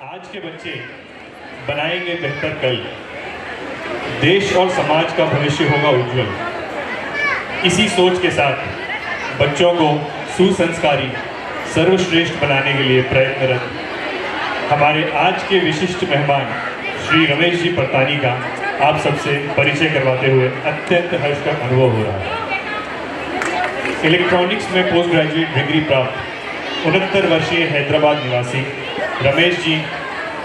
आज के बच्चे बनाएंगे बेहतर कल, देश और समाज का भविष्य होगा उज्जवल। इसी सोच के साथ बच्चों को सुसंस्कारी सर्वश्रेष्ठ बनाने के लिए प्रयत्नरत हमारे आज के विशिष्ट मेहमान श्री रमेश जी परतानी का आप सबसे परिचय करवाते हुए अत्यंत हर्ष का अनुभव हो रहा है। इलेक्ट्रॉनिक्स में पोस्ट ग्रेजुएट डिग्री प्राप्त 69 वर्षीय हैदराबाद निवासी रमेश जी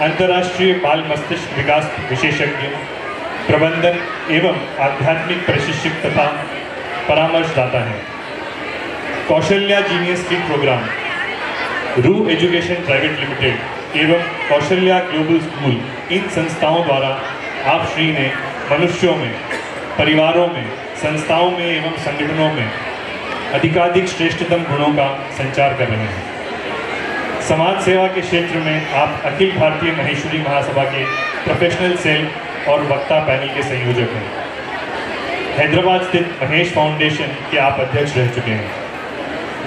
अंतर्राष्ट्रीय बाल मस्तिष्क विकास विशेषज्ञ, प्रबंधन एवं आध्यात्मिक प्रशिक्षक तथा परामर्शदाता हैं। कौशल्या जीनियस किड प्रोग्राम, रू एजुकेशन प्राइवेट लिमिटेड एवं कौशल्या ग्लोबल स्कूल, इन संस्थाओं द्वारा आप श्री ने मनुष्यों में, परिवारों में, संस्थाओं में एवं संगठनों में अधिकाधिक श्रेष्ठतम गुणों का संचार कर रहे हैं। समाज सेवा के क्षेत्र में आप अखिल भारतीय महेश्वरी महासभा के प्रोफेशनल सेल और वक्ता पैनल के संयोजक हैं। हैदराबाद स्थित महेश फाउंडेशन के आप अध्यक्ष रह चुके हैं।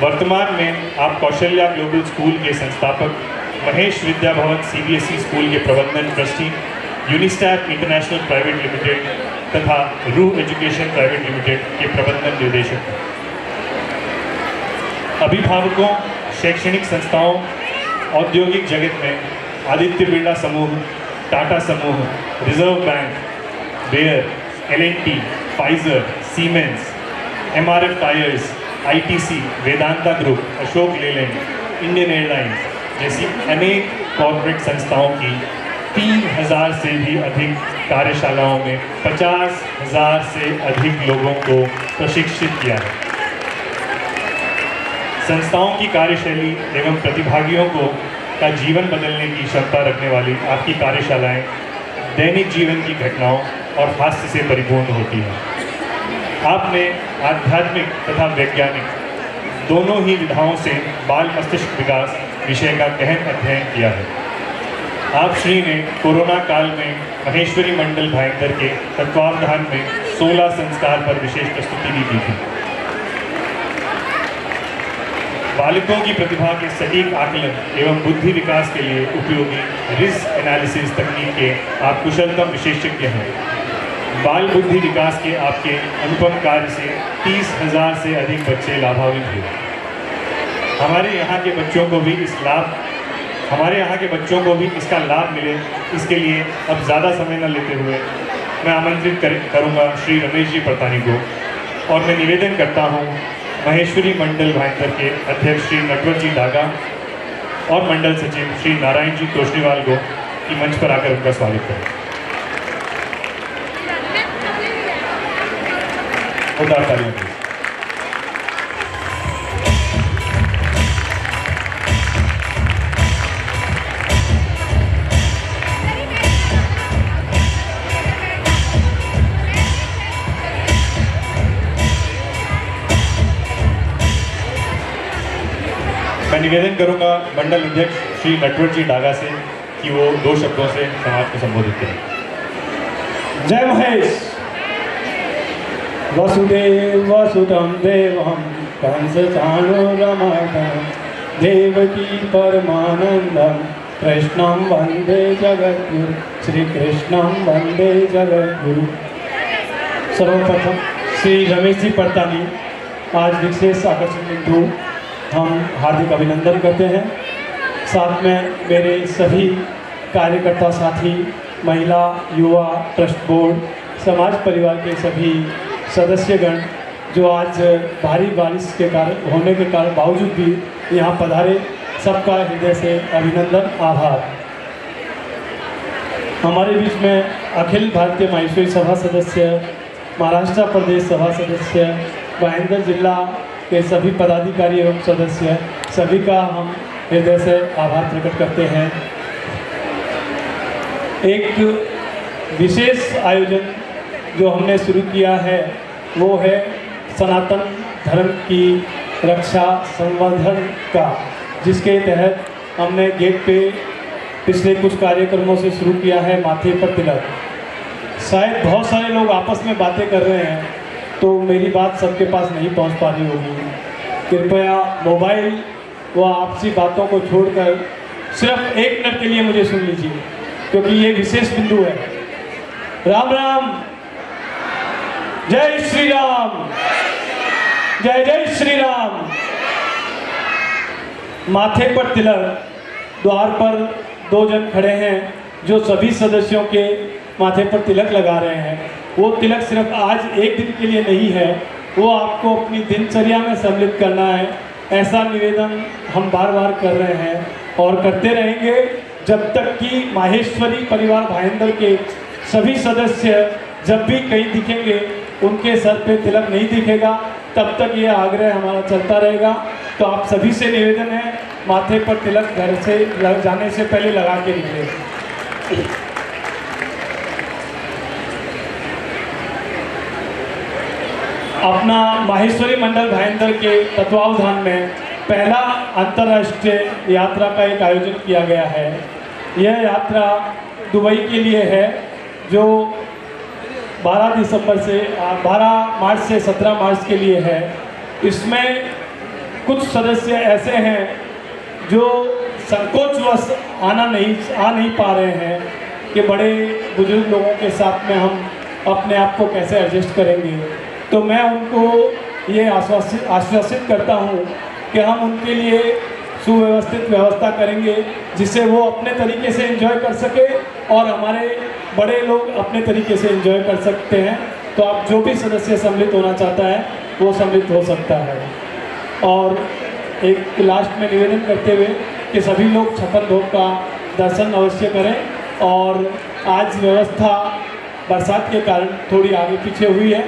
वर्तमान में आप कौशल्या ग्लोबल स्कूल के संस्थापक, महेश विद्या भवन CBSE स्कूल के प्रबंधन ट्रस्टी, यूनिस्टैप इंटरनेशनल प्राइवेट लिमिटेड तथा रू एजुकेशन प्राइवेट लिमिटेड के प्रबंधन निर्देशक हैं। अभिभावकों, शैक्षणिक संस्थाओं, औद्योगिक जगत में आदित्य बिरला समूह, टाटा समूह, reserve bank, Bayer, L&T, Pfizer, Siemens, MRF tyres, ITC, Vedanta group, Ashok Leyland, Indian airlines जैसी अनेक कॉर्पोरेट संस्थाओं की 3000 से भी अधिक कार्यशालाओं में 50,000 से अधिक लोगों को प्रशिक्षित किया है। संस्थाओं की कार्यशैली एवं प्रतिभागियों का जीवन बदलने की क्षमता रखने वाली आपकी कार्यशालाएं दैनिक जीवन की घटनाओं और हास्य से परिपूर्ण होती हैं। आपने आध्यात्मिक तथा वैज्ञानिक दोनों ही विधाओं से बाल मस्तिष्क विकास विषय का गहन अध्ययन किया है। आप श्री ने कोरोना काल में महेश्वरी मंडल भाईंदर के तत्वावधान में 16 संस्कार पर विशेष प्रस्तुति भी दी थी। बालकों की प्रतिभा के सटीक आकलन एवं बुद्धि विकास के लिए उपयोगी रिस्क एनालिसिस तकनीक के आप कुशलतम विशेषज्ञ हैं। बाल बुद्धि विकास के आपके अनुपम कार्य से 30,000 से अधिक बच्चे लाभान्वित हुए। हमारे यहाँ के बच्चों को भी इसका लाभ मिले, इसके लिए अब ज़्यादा समय न लेते हुए मैं आमंत्रित करूँगा श्री रमेश जी परतानी को, और मैं निवेदन करता हूँ महेश्वरी मंडल भाईंदर के अध्यक्ष श्री नटवर जी डागा और मंडल सचिव श्री नारायण जी तोष्णीवाल को कि मंच पर आकर उनका स्वागत करें। मैं निवेदन करूंगा मंडल अध्यक्ष श्री नटवर जी डागा से कि वो 2 शब्दों से समाज को संबोधित करें। जय महेश। वसुदेव वसुधं देवं कंसचाणूरमर्दनं देवकी परमानंदं कृष्णं वंदे जगद्गुरु, श्री कृष्णं वंदे जगद्गुरु। सर्वप्रथम श्री रमेश जी परतानी आज विशेष आकर्षण बिंदु हम हार्दिक अभिनंदन करते हैं। साथ में मेरे सभी कार्यकर्ता साथी, महिला, युवा, ट्रस्ट बोर्ड, समाज परिवार के सभी सदस्यगण जो आज भारी बारिश के कारण होने के कारण बावजूद भी यहाँ पधारे, सबका हृदय से अभिनंदन, आभार। हमारे बीच में अखिल भारतीय महेश्वरी सभा सदस्य, महाराष्ट्र प्रदेश सभा सदस्य, भाईंदर जिला के सभी पदाधिकारी एवं सदस्य, सभी का हम हृदय से आभार प्रकट करते हैं। एक विशेष आयोजन जो हमने शुरू किया है वो है सनातन धर्म की रक्षा संवर्धन का, जिसके तहत हमने गेट पे पिछले कुछ कार्यक्रमों से शुरू किया है माथे पर तिलक। शायद बहुत सारे लोग आपस में बातें कर रहे हैं तो मेरी बात सबके पास नहीं पहुंच पा रही होगी। कृपया मोबाइल व आपसी बातों को छोड़कर सिर्फ 1 मिनट के लिए मुझे सुन लीजिए, क्योंकि ये विशेष बिंदु है। राम राम, जय श्री राम, जय जय श्री राम। माथे पर तिलक, द्वार पर 2 जन खड़े हैं जो सभी सदस्यों के माथे पर तिलक लगा रहे हैं। वो तिलक सिर्फ आज एक दिन के लिए नहीं है, वो आपको अपनी दिनचर्या में सम्मिलित करना है। ऐसा निवेदन हम बार बार कर रहे हैं और करते रहेंगे जब तक कि माहेश्वरी परिवार भाईंदर के सभी सदस्य जब भी कहीं दिखेंगे उनके सर पे तिलक नहीं दिखेगा, तब तक ये आग्रह हमारा चलता रहेगा। तो आप सभी से निवेदन है, माथे पर तिलक घर से जाने से पहले लगा के निकले। अपना माहेश्वरी मंडल भाईंदर के तत्वावधान में पहला अंतर्राष्ट्रीय यात्रा का एक आयोजन किया गया है। यह यात्रा दुबई के लिए है, जो 12 मार्च से 17 मार्च के लिए है। इसमें कुछ सदस्य ऐसे हैं जो संकोचवश आ नहीं पा रहे हैं कि बड़े बुजुर्ग लोगों के साथ में हम अपने आप को कैसे एडजस्ट करेंगे। तो मैं उनको ये आश्वासित करता हूँ कि हम उनके लिए सुव्यवस्थित व्यवस्था करेंगे, जिससे वो अपने तरीके से एंजॉय कर सके और हमारे बड़े लोग अपने तरीके से एंजॉय कर सकते हैं। तो आप जो भी सदस्य सम्मिलित होना चाहता है वो सम्मिलित हो सकता है। और एक लास्ट में निवेदन करते हुए कि सभी लोग छप्पन भोग का दर्शन अवश्य करें। और आज व्यवस्था बरसात के कारण थोड़ी आगे पीछे हुई है,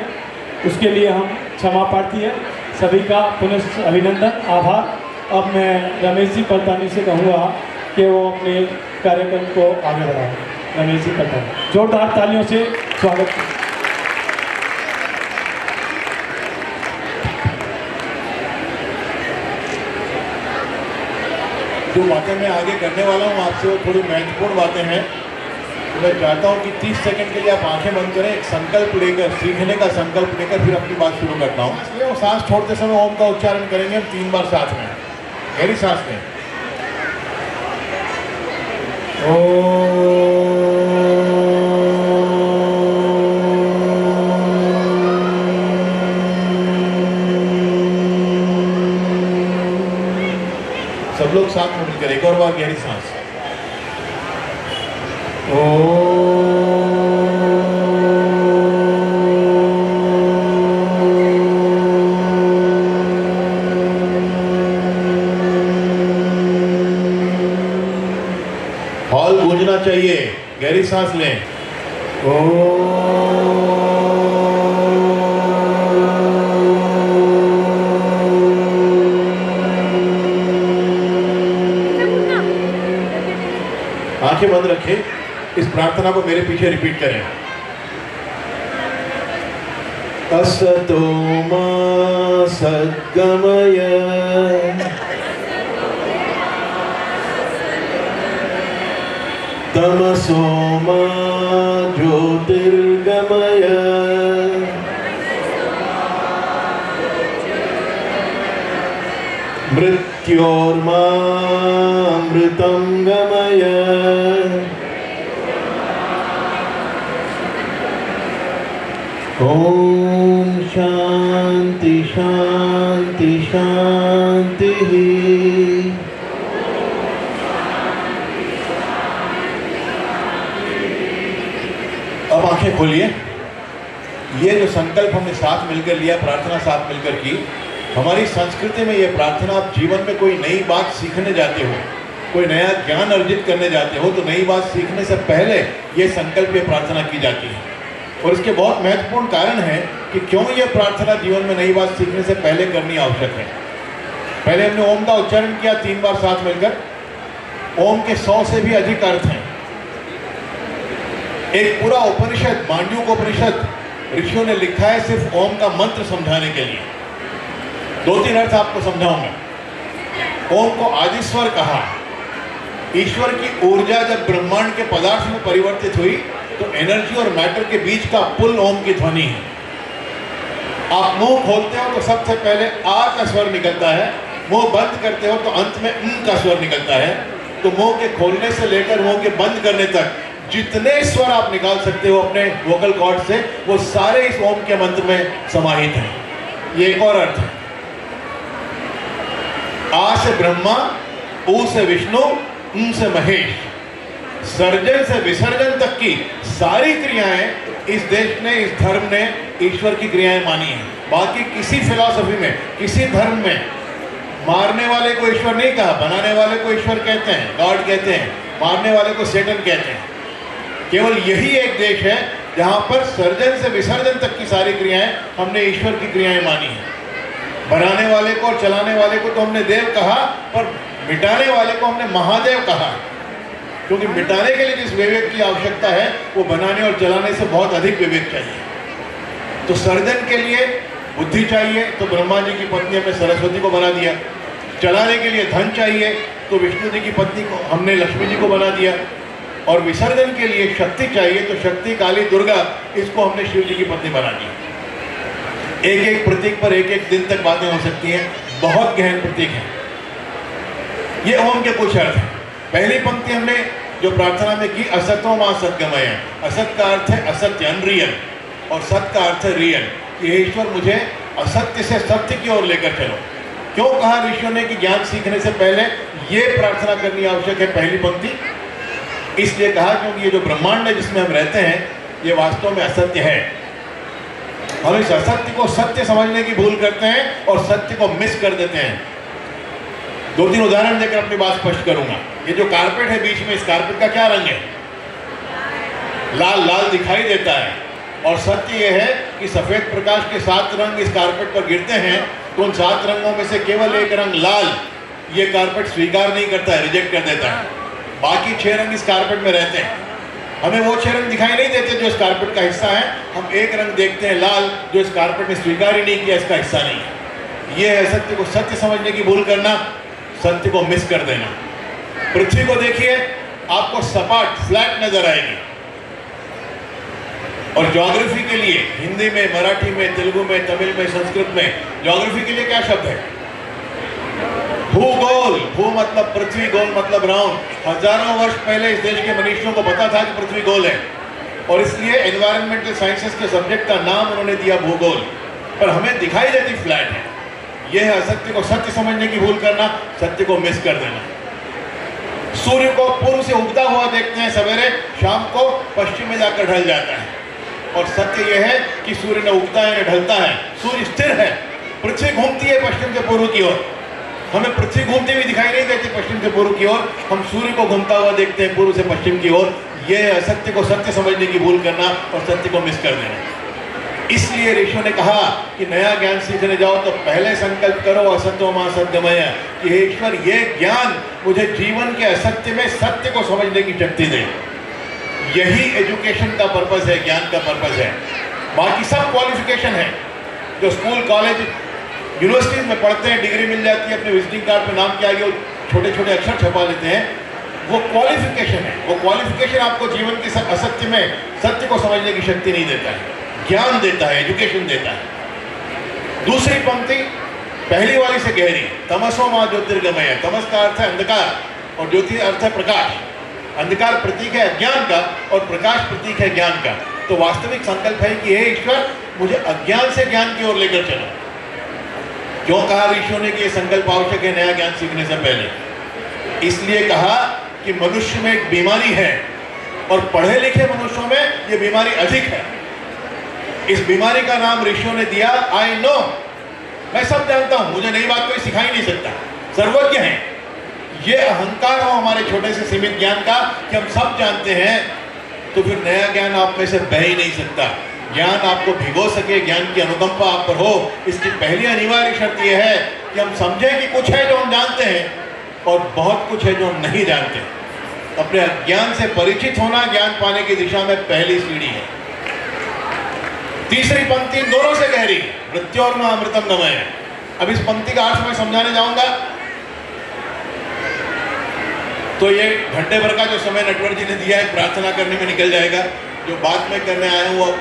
उसके लिए हम क्षमा प्रार्थी हैं। सभी का पुनः अभिनंदन, आभार। अब मैं रमेश जी परतानी से कहूँगा कि वो अपने कार्यक्रम को आगे बढ़ाएं। रमेश जी परतानी, जोरदार तालियों से स्वागत करें। जो बातें मैं आगे करने वाला हूँ आपसे, वो थोड़ी महत्वपूर्ण बातें हैं। तो मैं चाहता हूँ कि 30 सेकंड के लिए आप आंखें बंद करें, एक संकल्प लेकर, सीखने का संकल्प लेकर फिर अपनी बात शुरू करता हूँ। इसलिए वो सांस छोड़ते समय ओम का उच्चारण करेंगे हम 3 बार साथ में। गहरी सांस लें। सब लोग साथ में मिलकर एक और बार गहरी सांस। हॉल गूंजना चाहिए, गहरी सांस लें। आंखें बंद रखें, इस प्रार्थना को मेरे पीछे रिपीट करें। असतो मा सद्गमय तमसो मा ज्योतिर्गमय मृत्योर्मा अमृतं गमय ओम शांति शांति शांति। अब आंखें खोलिए। ये जो संकल्प हमने साथ मिलकर लिया, प्रार्थना साथ मिलकर की, हमारी संस्कृति में ये प्रार्थना, आप जीवन में कोई नई बात सीखने जाते हो, कोई नया ज्ञान अर्जित करने जाते हो, तो नई बात सीखने से पहले ये संकल्प, ये प्रार्थना की जाती है। और इसके बहुत महत्वपूर्ण कारण है कि क्यों ये प्रार्थना जीवन में नई बात सीखने से पहले करनी आवश्यक है। पहले हमने ओम का उच्चारण किया 3 बार साथ मिलकर। ओम के 100 से भी अधिक अर्थ हैं। एक पूरा उपनिषद, मांडव्यूक उपनिषद, ऋषियों ने लिखा है सिर्फ ओम का मंत्र समझाने के लिए। 2-3 अर्थ आपको समझाऊंगा। ओम को आदिस्वर कहा। ईश्वर की ऊर्जा जब ब्रह्मांड के पदार्थ में परिवर्तित हुई तो एनर्जी और मैटर के बीच का पुल ओम की ध्वनि है। आप मुंह खोलते हो तो सबसे पहले आ का स्वर निकलता है, मुंह बंद करते हो तो अंत में का स्वर निकलता है। तो मुंह के खोलने से लेकर मुंह के बंद करने तक जितने स्वर आप निकाल सकते हो अपने वोकल कॉर्ड से, वो सारे इस ओम के मंत्र में समाहित हैं। ये एक और अर्थ है। आ से ब्रह्मा, ऊ से विष्णु, उम से महेश, सर्जन से विसर्जन तक की सारी क्रियाएं इस देश ने, इस धर्म ने ईश्वर की क्रियाएं मानी हैं। बाकी किसी फिलॉसफी में, किसी धर्म में मारने वाले को ईश्वर नहीं कहा, बनाने वाले को ईश्वर कहते हैं, गॉड कहते हैं, मारने वाले को सेटन कहते हैं। केवल यही एक देश है जहां पर सर्जन से विसर्जन तक की सारी क्रियाएं हमने ईश्वर की क्रियाएं मानी हैं। बनाने वाले को और चलाने वाले को तो हमने देव कहा, पर मिटाने वाले को हमने महादेव कहा, क्योंकि मिटाने के लिए जिस विवेक की आवश्यकता है वो बनाने और चलाने से बहुत अधिक विवेक चाहिए। तो सर्जन के लिए बुद्धि चाहिए, तो ब्रह्मा जी की पत्नी हमने सरस्वती को बना दिया। चलाने के लिए धन चाहिए, तो विष्णु जी की पत्नी को हमने लक्ष्मी जी को बना दिया। और विसर्जन के लिए शक्ति चाहिए, तो शक्ति, काली, दुर्गा, इसको हमने शिव जी की पत्नी बना दी। एक एक प्रतीक पर एक एक दिन तक बातें हो सकती हैं, बहुत गहन प्रतीक है। ये ओम के कुछ अर्थ हैं। पहली पंक्ति हमने जो प्रार्थना में की, असतो मां सद्गमय। असत का अर्थ है असत्य, अनरियल, और सत का अर्थ है रियल। कि हे ईश्वर, मुझे असत्य से सत्य की ओर लेकर चलो। क्यों कहा ऋषियों ने कि ज्ञान सीखने से पहले ये प्रार्थना करनी आवश्यक है, पहली पंक्ति? इसलिए कहा क्योंकि ये जो ब्रह्मांड है जिसमें हम रहते हैं, ये वास्तव में असत्य है। हम इस असत्य को सत्य समझने की भूल करते हैं और सत्य को मिस कर देते हैं। दो तीन उदाहरण देकर अपनी बात स्पष्ट करूंगा। ये जो कारपेट है बीच में, इस कारपेट का क्या रंग है? लाल लाल दिखाई देता है। और सत्य यह है कि सफेद प्रकाश के 7 रंग इस कारपेट पर गिरते हैं, तो उन 7 रंगों में से केवल एक रंग लाल ये कारपेट स्वीकार नहीं करता है, रिजेक्ट कर देता है। बाकी 6 रंग इस कारपेट में रहते हैं। हमें वो 6 रंग दिखाई नहीं देते जो इस कारपेट का हिस्सा है। हम एक रंग देखते हैं, लाल, जो इस कारपेट ने स्वीकार ही नहीं किया, इसका हिस्सा नहीं है। ये है सत्य को सत्य समझने की भूल करना, सत्य को मिस कर देना। पृथ्वी को देखिए, आपको सपाट, फ्लैट नजर आएगी। और ज्योग्राफी के लिए हिंदी में, मराठी में, तेलुगु में, तमिल में, संस्कृत में ज्योग्राफी के लिए क्या शब्द है? भूगोल। भू मतलब पृथ्वी, गोल मतलब राउंड। हजारों वर्ष पहले इस देश के मनुष्यों को पता था कि पृथ्वी गोल है, और इसलिए एनवायरमेंटल साइंसेस के सब्जेक्ट का नाम उन्होंने दिया भूगोल। पर हमें दिखाई देती फ्लैट है। यह है असत्य को सत्य समझने की भूल करना, सत्य को मिस कर देना। सूर्य को पूर्व से उगता हुआ देखते हैं सवेरे, शाम को पश्चिम में जाकर ढल जाता है। और सत्य यह है कि सूर्य न उगता है न ढलता है, सूर्य स्थिर है। पृथ्वी घूमती है पश्चिम से पूर्व की ओर। हमें पृथ्वी घूमती हुई दिखाई नहीं देती पश्चिम से पूर्व की ओर, हम सूर्य को घूमता हुआ देखते हैं पूर्व से पश्चिम की ओर। यह असत्य को सत्य समझने की भूल करना और सत्य को मिस कर देना। इसलिए ऋषियों ने कहा कि नया ज्ञान सीखने जाओ तो पहले संकल्प करो असतो मां सद्गमय, कि हे ईश्वर, ये ज्ञान मुझे जीवन के असत्य में सत्य को समझने की शक्ति दे। यही एजुकेशन का पर्पस है, ज्ञान का पर्पस है। बाकी सब क्वालिफिकेशन है। जो स्कूल, कॉलेज, यूनिवर्सिटीज में पढ़ते हैं, डिग्री मिल जाती है, अपने विजिटिंग कार्ड पे नाम के आगे वो छोटे छोटे अक्षर छपा लेते हैं, वो क्वालिफिकेशन है। वो क्वालिफिकेशन आपको जीवन के असत्य में सत्य को समझने की शक्ति नहीं देता है, ज्ञान देता है, एजुकेशन देता है। दूसरी पंक्ति पहली वाली से गहरी, तमसो मां ज्योतिर्गमय। तमस का अर्थ है अंधकार और ज्योति अर्थ है प्रकाश। अंधकार प्रतीक है अज्ञान का और प्रकाश प्रतीक है ज्ञान का। तो वास्तविक संकल्प है कि हे ईश्वर, मुझे अज्ञान से ज्ञान की ओर लेकर चलो। क्यों कहा ऋषियों ने कि यह संकल्प आवश्यक है नया ज्ञान सीखने से पहले? इसलिए कहा कि मनुष्य में एक बीमारी है और पढ़े लिखे मनुष्यों में यह बीमारी अधिक है। इस बीमारी का नाम ऋषियों ने दिया आई नो। मैं सब जानता हूं, मुझे नई बात कोई सिखा ही नहीं सकता, सर्वज्ञ है। ये अहंकार हो हमारे छोटे से सीमित ज्ञान का कि हम सब जानते हैं, तो फिर नया ज्ञान आप में से बह ही नहीं सकता। ज्ञान आपको भिगो सके, ज्ञान की अनुकंपा आप पर हो, इसकी पहली अनिवार्य शर्त यह है कि हम समझें कि कुछ है जो हम जानते हैं और बहुत कुछ है जो हम नहीं जानते। अपने अज्ञान से परिचित होना ज्ञान पाने की दिशा में पहली सीढ़ी है। तीसरी पंक्ति दोनों से गहरी, मृत्योर्मा अमृतम गमय। अब इस पंक्ति का अर्थ मैं समझाने जाऊंगा तो ये घंटे भर का जो समय नटवर जी ने दिया है प्रार्थना करने में निकल जाएगा। जो बात में करने आया हूँ वो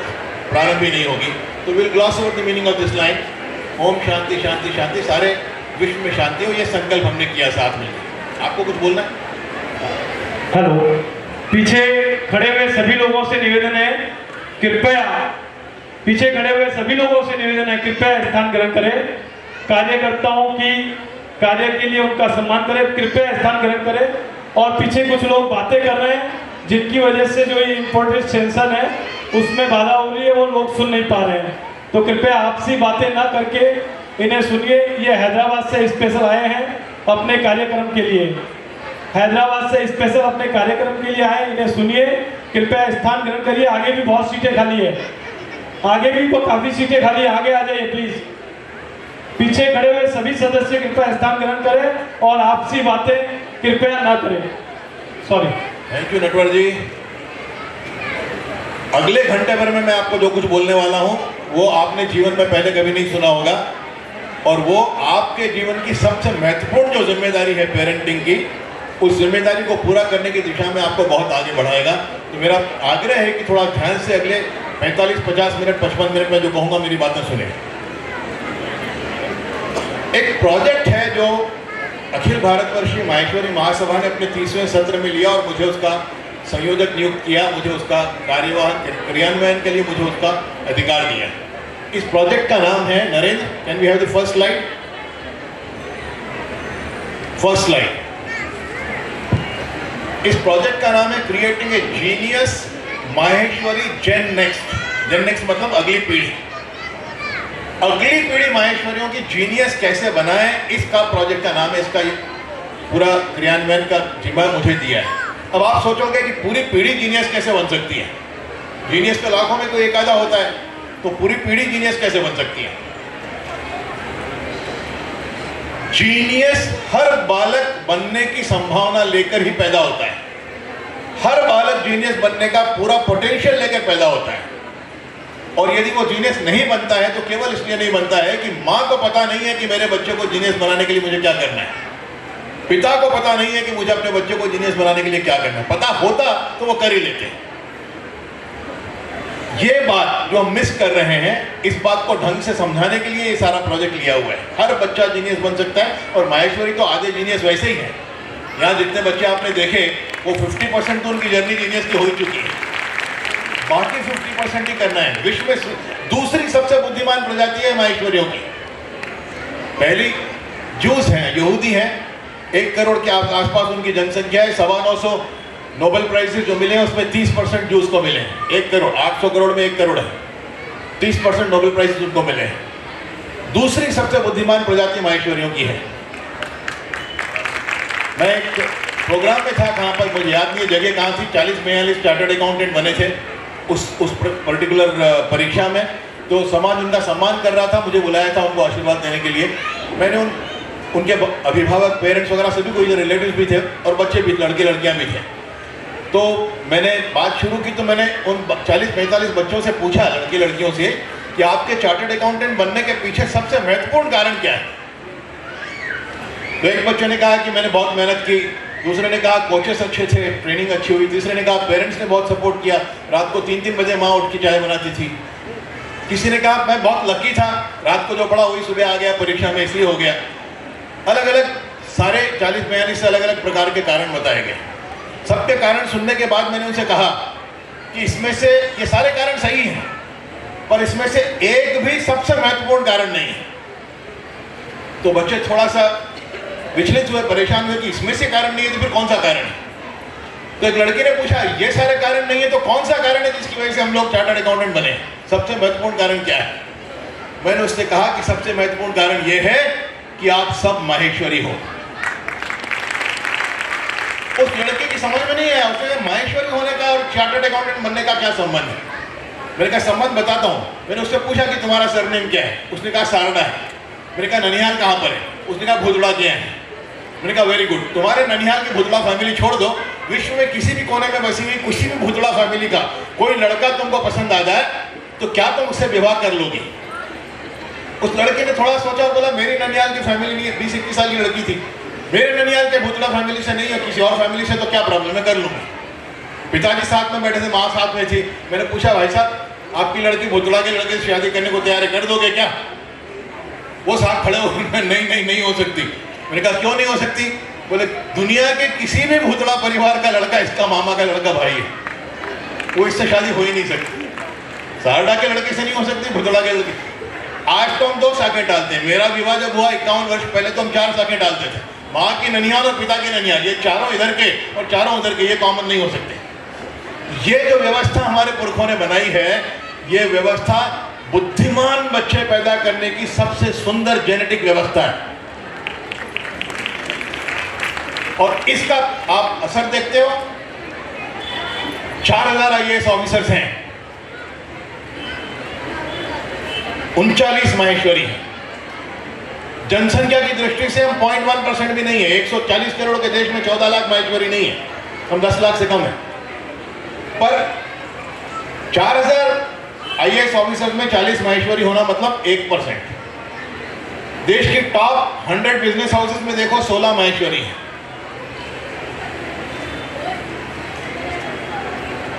प्रारंभ ही नहीं होगी। तो will gloss over the meaning of this line. ओम शांति शांति शांति, सारे विश्व में शांति हो, ये संकल्प हमने किया साथ में। आपको कुछ बोलना है? हेलो, पीछे खड़े हुए सभी लोगों से निवेदन है, कृपया पीछे खड़े हुए सभी लोगों से निवेदन है, कृपया स्थान ग्रहण करें। कार्यकर्ताओं की कार्य के लिए उनका सम्मान करें, कृपया स्थान ग्रहण करें। और पीछे कुछ लोग बातें कर रहे हैं जिनकी वजह से जो ये इम्पोर्टेंट सेंसन है उसमें बाधा हो रही है, वो लोग सुन नहीं पा रहे हैं। तो कृपया आपसी बातें ना करके इन्हें सुनिए। ये हैदराबाद से स्पेशल आए हैं अपने कार्यक्रम के लिए, हैदराबाद से स्पेशल अपने कार्यक्रम के लिए आए, इन्हें सुनिए, कृपया स्थान ग्रहण करिए। आगे भी बहुत सीटें खाली है, आगे भी काफी सीटें खाली है, आगे आ जाइए प्लीज। पीछे खड़े हुए सभी सदस्य कृपया स्थान ग्रहण करें और आपसी बातें कृपया ना करें। सॉरी। थैंक यू नटवर जी। अगले घंटे भर में मैं आपको जो कुछ बोलने वाला हूं वो आपने जीवन में पहले कभी नहीं सुना होगा, और वो आपके जीवन की सबसे महत्वपूर्ण जो जिम्मेदारी है पेरेंटिंग की, उस जिम्मेदारी को पूरा करने की दिशा में आपको बहुत आगे बढ़ाएगा। तो मेरा आग्रह है कि थोड़ा ध्यान से अगले 45-50 मिनट 55 मिनट में जो कहूँगा मेरी बातें सुने। एक प्रोजेक्ट है जो अखिल भारतवर्षीय माहेश्वरी महासभा ने अपने 30वें सत्र में लिया और मुझे उसका संयोजक नियुक्त किया, मुझे उसका क्रियान्वयन के लिए मुझे उसका अधिकार दिया। इस प्रोजेक्ट का नाम है, Narendra can we have the first slide, first slide. इस प्रोजेक्ट का नाम है creating a genius Maheshwari gen next. Gen next मतलब अगली पीढ़ी, अगली पीढ़ी माहेश्वरियों की जीनियस कैसे बनाए, इसका प्रोजेक्ट का नाम है। इसका पूरा क्रियान्वयन का जिम्मा मुझे दिया है। अब आप सोचोगे कि पूरी पीढ़ी जीनियस कैसे बन सकती है, जीनियस तो लाखों में कोई एक आधा होता है, तो पूरी पीढ़ी जीनियस कैसे बन सकती है? जीनियस हर बालक बनने की संभावना लेकर ही पैदा होता है, हर बालक जीनियस बनने का पूरा पोटेंशियल लेकर पैदा होता है। और यदि वो जीनियस नहीं बनता है तो केवल इसलिए नहीं बनता है कि माँ को पता नहीं है कि मेरे बच्चे को जीनियस बनाने के लिए मुझे क्या करना है, पिता को पता नहीं है कि मुझे अपने बच्चे को जीनियस बनाने के लिए क्या करना है। पता होता तो वो कर ही लेते। ये बात जो हम मिस कर रहे हैं, इस बात को ढंग से समझाने के लिए ये सारा प्रोजेक्ट लिया हुआ है। हर बच्चा जीनियस बन सकता है, और माहेश्वरी तो आधे जीनियस वैसे ही है। यहाँ जितने बच्चे आपने देखे वो 50% तो उनकी जर्नी जीनियस की हो चुकी है, बाकी 50% ही करना है। विश्व में दूसरी सबसे बुद्धिमान प्रजाति है माहेश्वरियों की। पहली जूस हैं, यहूदी हैं, 1 करोड़ के आसपास उनकी जनसंख्या है। 925 नोबेल प्राइजेस जो मिले हैं उसमें 30% जूस को मिले हैं। 1 करोड़, 800 करोड़ में 1 करोड़ है, 30% नोबेल प्राइजेस उनको मिले हैं। दूसरी सबसे बुद्धिमान प्रजाति माहेश्वरियों की है। मैं एक प्रोग्राम में था, कहाँ पर मुझे याद नहीं है जगह कहाँ थी, 40-42 चार्टर्ड अकाउंटेंट बने थे उस पर्टिकुलर परीक्षा में। तो समाज उनका सम्मान कर रहा था, मुझे बुलाया था उनको आशीर्वाद देने के लिए। मैंने उनके अभिभावक, पेरेंट्स वगैरह सभी कोई रिलेटिव्स भी थे और बच्चे भी, लड़के लड़कियां भी थे। तो मैंने बात शुरू की, तो मैंने उन 40-45 बच्चों से पूछा, लड़के लड़कियों से, कि आपके चार्टर्ड अकाउंटेंट बनने के पीछे सबसे महत्वपूर्ण कारण क्या है? तो एक बच्चे ने कहा कि मैंने बहुत मेहनत की, दूसरे ने कहा कोचेस अच्छे थे, ट्रेनिंग अच्छी हुई, तीसरे ने कहा पेरेंट्स ने बहुत सपोर्ट किया, रात को 3-3 बजे माँ उठ के चाय बनाती थी। किसी ने कहा मैं बहुत लकी था, रात को जो पढ़ा वही सुबह आ गया, परीक्षा में इसलिए हो गया। अलग अलग सारे 40-42 से अलग अलग प्रकार के कारण बताए गए। सबके कारण सुनने के बाद मैंने उनसे कहा कि इसमें से ये सारे कारण सही हैं, पर इसमें से एक भी सबसे महत्वपूर्ण कारण नहीं है। तो बच्चे थोड़ा सा विचलित हुए, परेशान हुए कि इसमें से कारण नहीं है तो फिर कौन सा कारण है? तो एक लड़की ने पूछा ये सारे कारण नहीं है तो कौन सा कारण है जिसकी वजह से हम लोग चार्टर्ड अकाउंटेंट बने? सबसे महत्वपूर्ण कारण क्या है? मैंने उससे कहा कि सबसे महत्वपूर्ण कारण यह है कि आप सब माहेश्वरी हो। उस लड़के की समझ में नहीं आया, उसने माहेश्वरी होने का और चार्टर्ड अकाउंटेंट बनने का क्या संबंध है। मैंने कहा संबंध बताता हूँ। मैंने उससे पूछा कि तुम्हारा सरनेम क्या है? उसने कहा सारडा है। मैंने कहा ननिहाल कहाँ पर है? उसने कहा भुदड़ा के हैं। मैंने कहा वेरी गुड, तुम्हारे ननिहाल की भुदड़ा फैमिली छोड़ दो, विश्व में किसी भी कोने में बसी हुई किसी भी भुदड़ा फैमिली का कोई लड़का तुमको पसंद आ जाए तो क्या तुम उससे विवाह कर लोगी? उस लड़के ने थोड़ा सोचा और बोला मेरी ननिहाल की फैमिली नहीं है, 20-21 साल की लड़की थी, मेरे ननिहाल के भुदड़ा फैमिली से नहीं है, किसी और फैमिली से, तो क्या प्रॉब्लम है, कर लूँगी। पिताजी साथ में बैठे थे, माँ साथ में थी। मैंने पूछा भाई साहब आपकी लड़की भुदड़ा के लड़के से शादी करने को तैयार है, कर दोगे क्या? वो साथ खड़े हो, नहीं नहीं नहीं हो सकती। मैंने कहा क्यों नहीं हो सकती? बोले दुनिया के किसी भी भूतड़ा परिवार का लड़का इसका मामा का लड़का भाई है, वो इससे शादी हो ही नहीं सकती। सारडा के लड़के से नहीं हो सकती, भूतड़ा के लड़के। आज तो हम 2 साकें डालते हैं। मेरा विवाह जब हुआ 51 वर्ष पहले तो हम 4 साकें डालते थे, माँ की ननिहाल और पिता की ननिहाल, ये चारों इधर के और चारों उधर के, ये कॉमन नहीं हो सकते। ये जो व्यवस्था हमारे पुरखों ने बनाई है, ये व्यवस्था बुद्धिमान बच्चे पैदा करने की सबसे सुंदर जेनेटिक व्यवस्था है। और इसका आप असर देखते हो। 4000 IAS ऑफिसर्स हैं, 39 माहेश्वरी हैं। जनसंख्या की दृष्टि से हम 0.1% भी नहीं है। 140 करोड़ के देश में 14 लाख माहेश्वरी नहीं है, हम 10 लाख से कम है। पर 4000 IAS ऑफिसर्स में 40 माहेश्वरी होना मतलब 1%। देश की टॉप 100 बिजनेस हाउसेस में देखो 16 माहेश्वरी हैं।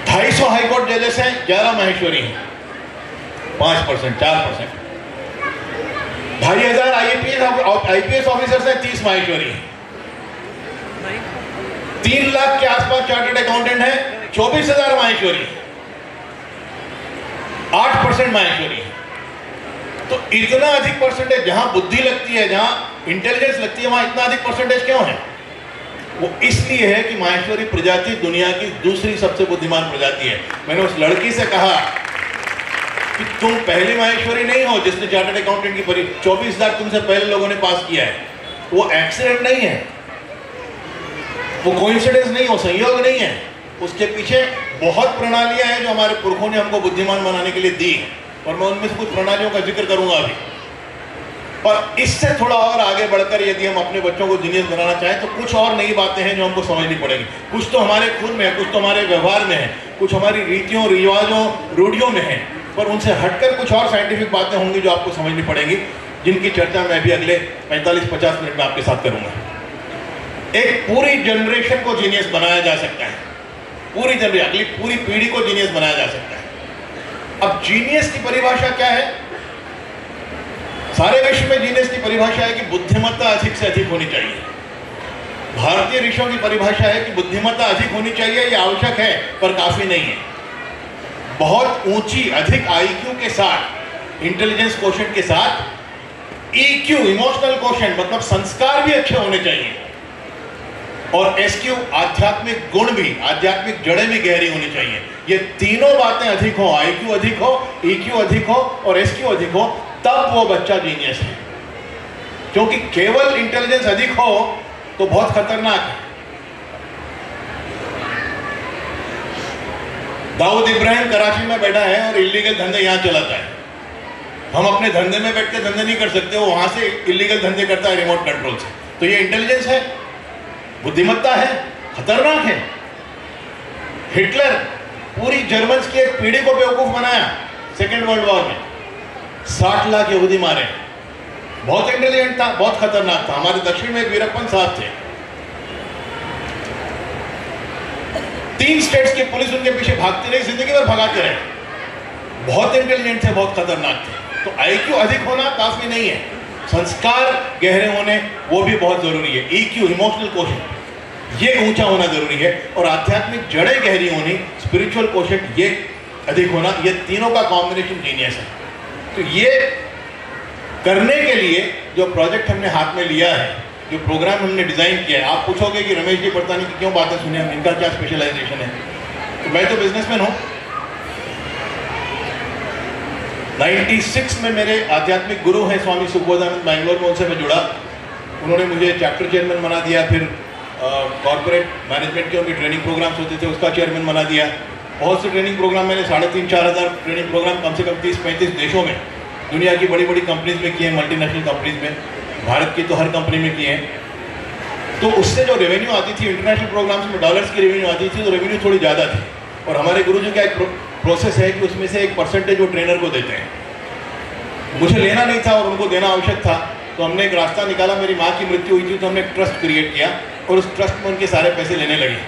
250 हाईकोर्ट जजेस हैं, 11 माहेश्वरी हैं, 5%, 4%। 2500 IPS ऑफिसर्स हैं, 30 माहेश्वरी हैं। 3 लाख के आसपास चार्टर्ड अकाउंटेंट हैं, 24,000 माहेश्वरी, 8% माहेश्वरी। तो इतना अधिक परसेंटेज, जहां बुद्धि लगती है, जहां इंटेलिजेंस लगती है, वहां इतना अधिक परसेंटेज क्यों है? वो इसलिए है कि माहेश्वरी प्रजाति दुनिया की दूसरी सबसे बुद्धिमान प्रजाति है। मैंने उस लड़की से कहा कि तुम पहली माहेश्वरी नहीं हो जिसने चार्टर्ड अकाउंटेंट की परीक्षा 24,000 तुमसे पहले लोगों ने पास किया है। वो एक्सीडेंट नहीं है, वो कोइंसिडेंस नहीं, वो संयोग नहीं है। उसके पीछे बहुत प्रणालियां हैं जो हमारे पुरखों ने हमको बुद्धिमान बनाने के लिए दी, और मैं उनमें से कुछ प्रणालियों का जिक्र करूंगा अभी। पर इससे थोड़ा और आगे बढ़कर यदि हम अपने बच्चों को जीनियस बनाना चाहें तो कुछ और नई बातें हैं जो हमको समझनी पड़ेगी। कुछ तो हमारे खून में है, कुछ तो हमारे व्यवहार में है, कुछ हमारी रीतियों, रिवाजों, रूढ़ियों में है, पर उनसे हटकर कुछ और साइंटिफिक बातें होंगी जो आपको समझनी पड़ेगी, जिनकी चर्चा मैं भी अगले 45-50 मिनट में आपके साथ करूंगा। एक पूरी जनरेशन को जीनियस बनाया जा सकता है, पूरी जनरेशन, अगली पूरी पीढ़ी को जीनियस बनाया जा सकता है। अब जीनियस की परिभाषा क्या है? सारे विश्व में जीनियस की परिभाषा है कि बुद्धिमत्ता अधिक से अधिक होनी चाहिए। भारतीय ऋषियों की परिभाषा है कि बुद्धिमत्ता अधिक होनी चाहिए, यह आवश्यक है पर काफी नहीं है। बहुत ऊंची, अधिक IQ के साथ, इंटेलिजेंस क्वोशेंट के साथ EQ, इमोशनल क्वोशेंट, मतलब संस्कार भी अच्छे होने चाहिए, और SQ, आध्यात्मिक गुण भी, आध्यात्मिक जड़ें भी गहरी होनी चाहिए। ये तीनों बातें अधिक हो, IQ अधिक हो, EQ अधिक हो और SQ अधिक हो, तब वो बच्चा जीनियस है। क्योंकि केवल इंटेलिजेंस अधिक हो तो बहुत खतरनाक है। दाऊद इब्राहिम कराची में बैठा है और इलीगल धंधे यहां चलाता है। हम अपने धंधे में बैठ के धंधे नहीं कर सकते, वो वहां से इलीगल धंधे करता है रिमोट कंट्रोल से। तो ये इंटेलिजेंस है, बुद्धिमत्ता है, खतरनाक है। हिटलर पूरी जर्मन्स की एक पीढ़ी को बेवकूफ बनाया सेकेंड वर्ल्ड वॉर में, 60 लाख यहूदी मारे। बहुत इंटेलिजेंट था, बहुत खतरनाक था। हमारे दक्षिण में एक वीरप्पन साहब थे, 3 स्टेट्स की पुलिस उनके पीछे भागती रही, जिंदगी भर भगाते रहे। बहुत इंटेलिजेंट थे, बहुत खतरनाक थे। तो IQ अधिक होना काफी नहीं है, संस्कार गहरे होने वो भी बहुत जरूरी है। EQ, इमोशनल क्वोशेंट, ये ऊंचा होना जरूरी है, और आध्यात्मिक जड़ें गहरी होनी, स्पिरिचुअल क्वोशेंट, ये अधिक होना, ये तीनों का कॉम्बिनेशन जीनियस है। तो ये करने के लिए जो प्रोजेक्ट हमने हाथ में लिया है, जो प्रोग्राम हमने डिजाइन किया है, आप पूछोगे कि रमेश जी पड़तानी की क्यों बातें सुने, इनका क्या स्पेशलाइजेशन है? तो मैं तो बिजनेसमैन हूँ। 96 में मेरे आध्यात्मिक गुरु हैं स्वामी सुखबोधानंद, बैंगलोर में, उनसे मैं जुड़ा। उन्होंने मुझे चैप्टर चेयरमैन बना दिया, फिर कॉर्पोरेट मैनेजमेंट के उनके ट्रेनिंग प्रोग्राम्स होते थे उसका चेयरमैन बना दिया। बहुत से ट्रेनिंग प्रोग्राम मैंने 3,500-4 हज़ार ट्रेनिंग प्रोग्राम कम से कम 30-35 देशों में, दुनिया की बड़ी बड़ी कंपनीज में किए, मल्टीनेशनल कंपनीज में, भारत की तो हर कंपनी में किए हैं। तो उससे जो रेवेन्यू आती थी, इंटरनेशनल प्रोग्राम्स में डॉलर्स की रेवेन्यू आती थी, तो रेवेन्यू थोड़ी ज़्यादा थी। और हमारे गुरुजी का एक प्रोसेस है कि उसमें से एक परसेंटेज वो ट्रेनर को देते हैं। मुझे लेना नहीं था और उनको देना आवश्यक था, तो हमने एक रास्ता निकाला। मेरी माँ की मृत्यु हुई थी, तो हमने एक ट्रस्ट क्रिएट किया और उस ट्रस्ट में उनके सारे पैसे लेने लगे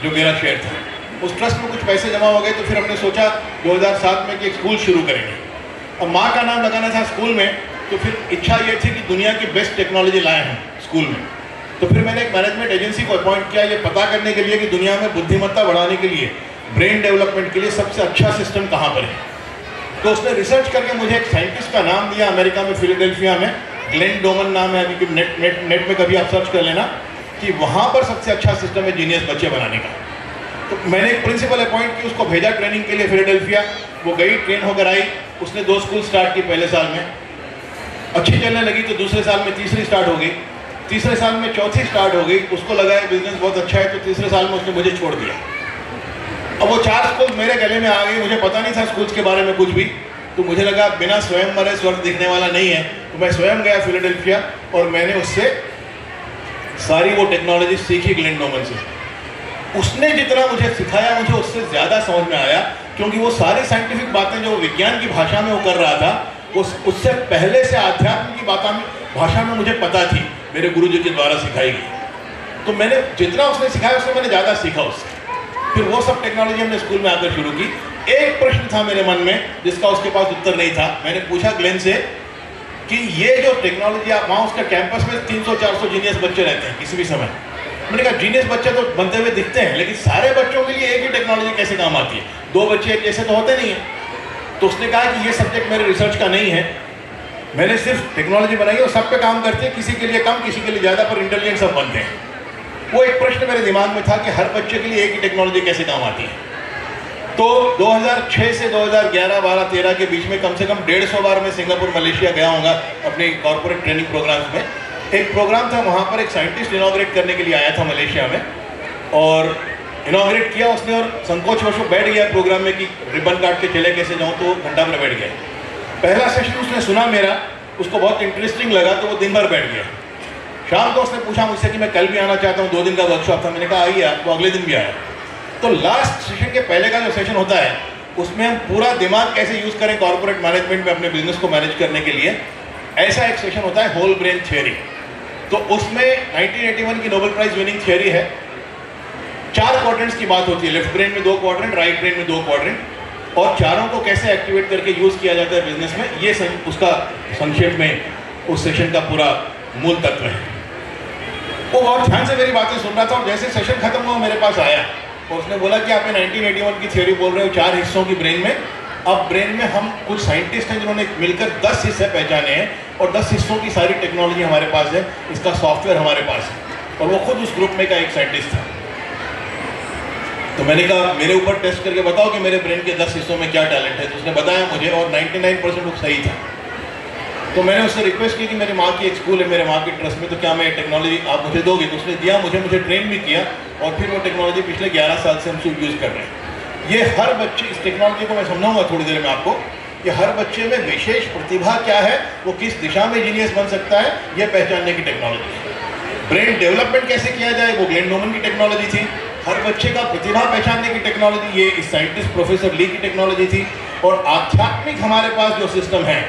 जो मेरा शेयर था। उस ट्रस्ट में कुछ पैसे जमा हो गए, तो फिर हमने सोचा 2007 में कि एक स्कूल शुरू करेंगे। अब माँ का नाम लगाना था स्कूल में, तो फिर इच्छा ये थी कि दुनिया की बेस्ट टेक्नोलॉजी लाए हैं स्कूल में। तो फिर मैंने एक मैनेजमेंट एजेंसी को अपॉइंट किया ये पता करने के लिए कि दुनिया में बुद्धिमत्ता बढ़ाने के लिए, ब्रेन डेवलपमेंट के लिए सबसे अच्छा सिस्टम कहाँ पर है। तो उसने रिसर्च करके मुझे एक साइंटिस्ट का नाम दिया अमेरिका में, फिलाडेल्फिया में, ग्लेन डोमन नाम है, अभी नेट में कभी आप सर्च कर लेना कि वहाँ पर सबसे अच्छा सिस्टम है जीनियस बच्चे बनाने का। तो मैंने एक प्रिंसिपल अपॉइंट की, उसको भेजा ट्रेनिंग के लिए फिलाडेल्फिया। वो गई, ट्रेन होकर आई, उसने 2 स्कूल स्टार्ट की पहले साल में, अच्छी चलने लगी तो दूसरे साल में तीसरी स्टार्ट हो गई, तीसरे साल में चौथी स्टार्ट हो गई। उसको लगा है बिजनेस बहुत अच्छा है, तो तीसरे साल में उसने मुझे छोड़ दिया। अब वो 4 स्कूल मेरे गले में आ गई, मुझे पता नहीं था स्कूल्स के बारे में कुछ भी, तो मुझे लगा बिना स्वयं मरे स्वर्ग दिखने वाला नहीं है। तो मैं स्वयं गया फिलाडेल्फिया और मैंने उससे सारी वो टेक्नोलॉजी सीखी ग्लेन डोमन से। उसने जितना मुझे सिखाया मुझे उससे ज़्यादा समझ में आया, क्योंकि वो सारी साइंटिफिक बातें जो विज्ञान की भाषा में वो कर रहा था, वो उससे पहले से आध्यात्म की भाषा में मुझे पता थी, मेरे गुरु जी के द्वारा सिखाई गई। तो मैंने जितना उसने सिखाया उससे मैंने ज़्यादा सीखा उससे। फिर वो सब टेक्नोलॉजी हमने स्कूल में आकर शुरू की। एक प्रश्न था मेरे मन में जिसका उसके पास उत्तर नहीं था। मैंने पूछा ग्लेन से कि ये जो टेक्नोलॉजी, आप वहाँ उसका कैंपस में 300-400 जीनियस बच्चे रहते हैं किसी भी समय। मैंने कहा जीनियस बच्चे तो बनते हुए दिखते हैं, लेकिन सारे बच्चों के लिए एक ही टेक्नोलॉजी कैसे काम आती है? 2 बच्चे एक जैसे तो होते नहीं हैं। तो उसने कहा कि ये सब्जेक्ट मेरे रिसर्च का नहीं है, मैंने सिर्फ टेक्नोलॉजी बनाई और सब पे काम करते हैं, किसी के लिए कम किसी के लिए ज़्यादा, पर इंटेलिजेंट सब बनते हैं। वो एक प्रश्न मेरे दिमाग में था कि हर बच्चे के लिए एक ही टेक्नोलॉजी कैसे काम आती है। तो 2006 से 2011, 12, 13 के बीच में कम से कम 150 बार मैं सिंगापुर, मलेशिया गया होऊंगा अपने कॉर्पोरेट ट्रेनिंग प्रोग्राम्स में। एक प्रोग्राम था वहाँ पर, एक साइंटिस्ट इनॉग्रेट करने के लिए आया था मलेशिया में, और इनॉग्रेट किया उसने और संकोच वश बैठ गया प्रोग्राम में कि रिबन काट के चले कैसे जाऊँ, तो घंटा भर बैठ गया। पहला सेशन उसने सुना मेरा, उसको बहुत इंटरेस्टिंग लगा, तो वो दिन भर बैठ गया। शाम को उसने पूछा मुझसे कि मैं कल भी आना चाहता हूँ, 2 दिन का वर्कशॉप था। मैंने कहा आइए आप, तो अगले दिन भी आया। तो लास्ट सेशन के पहले का जो सेशन होता है उसमें हम पूरा दिमाग कैसे यूज़ करें कॉर्पोरेट मैनेजमेंट में अपने बिजनेस को मैनेज करने के लिए, ऐसा एक सेशन होता है होल ब्रेन थियोरी। तो उसमें 1981 की नोबेल प्राइज विनिंग थियोरी है। 4 क्वाड्रेंट्स की बात होती है, लेफ्ट ब्रेन में 2 क्वाड्रेंट, राइट ब्रेन में 2 क्वाड्रेंट, और चारों को कैसे एक्टिवेट करके यूज़ किया जाता है बिजनेस में, ये उसका संक्षेप में उस सेशन का पूरा मूल तत्व है। वो बहुत ध्यान से मेरी बातें सुन रहा था, और जैसे सेशन खत्म हुआ मेरे पास आया और उसने बोला कि आपने 1981 की थ्योरी बोल रहे हो 4 हिस्सों की ब्रेन में। अब ब्रेन में हम कुछ साइंटिस्ट हैं जिन्होंने मिलकर 10 हिस्से पहचाने हैं, और 10 हिस्सों की सारी टेक्नोलॉजी हमारे पास है, इसका सॉफ्टवेयर हमारे पास है। और वो खुद उस ग्रुप में का एक साइंटिस्ट था। तो मैंने कहा मेरे ऊपर टेस्ट करके बताओ कि मेरे ब्रेन के 10 हिस्सों में क्या टैलेंट है। तो उसने बताया मुझे, और 99% वो सही था। तो मैंने उससे रिक्वेस्ट की कि मेरी माँ की एक स्कूल है, मेरे माँ के ट्रस्ट में, तो क्या मैं टेक्नोलॉजी आप मुझे दोगे? तो उसने दिया मुझे ट्रेन भी किया, और फिर वो टेक्नोलॉजी पिछले 11 साल से हम यूज़ कर रहे हैं। ये हर बच्चे, इस टेक्नोलॉजी को मैं समझाऊंगा थोड़ी देर में आपको, कि हर बच्चे में विशेष प्रतिभा क्या है, वो किस दिशा में जीनियस बन सकता है, ये पहचानने की टेक्नोलॉजी है। ब्रेन डेवलपमेंट कैसे किया जाए, वो ग्लेन डोमन की टेक्नोलॉजी थी। हर बच्चे का प्रतिभा पहचानने की टेक्नोलॉजी ये इस साइंटिस्ट प्रोफेसर ली की टेक्नोलॉजी थी। और आध्यात्मिक हमारे पास जो सिस्टम है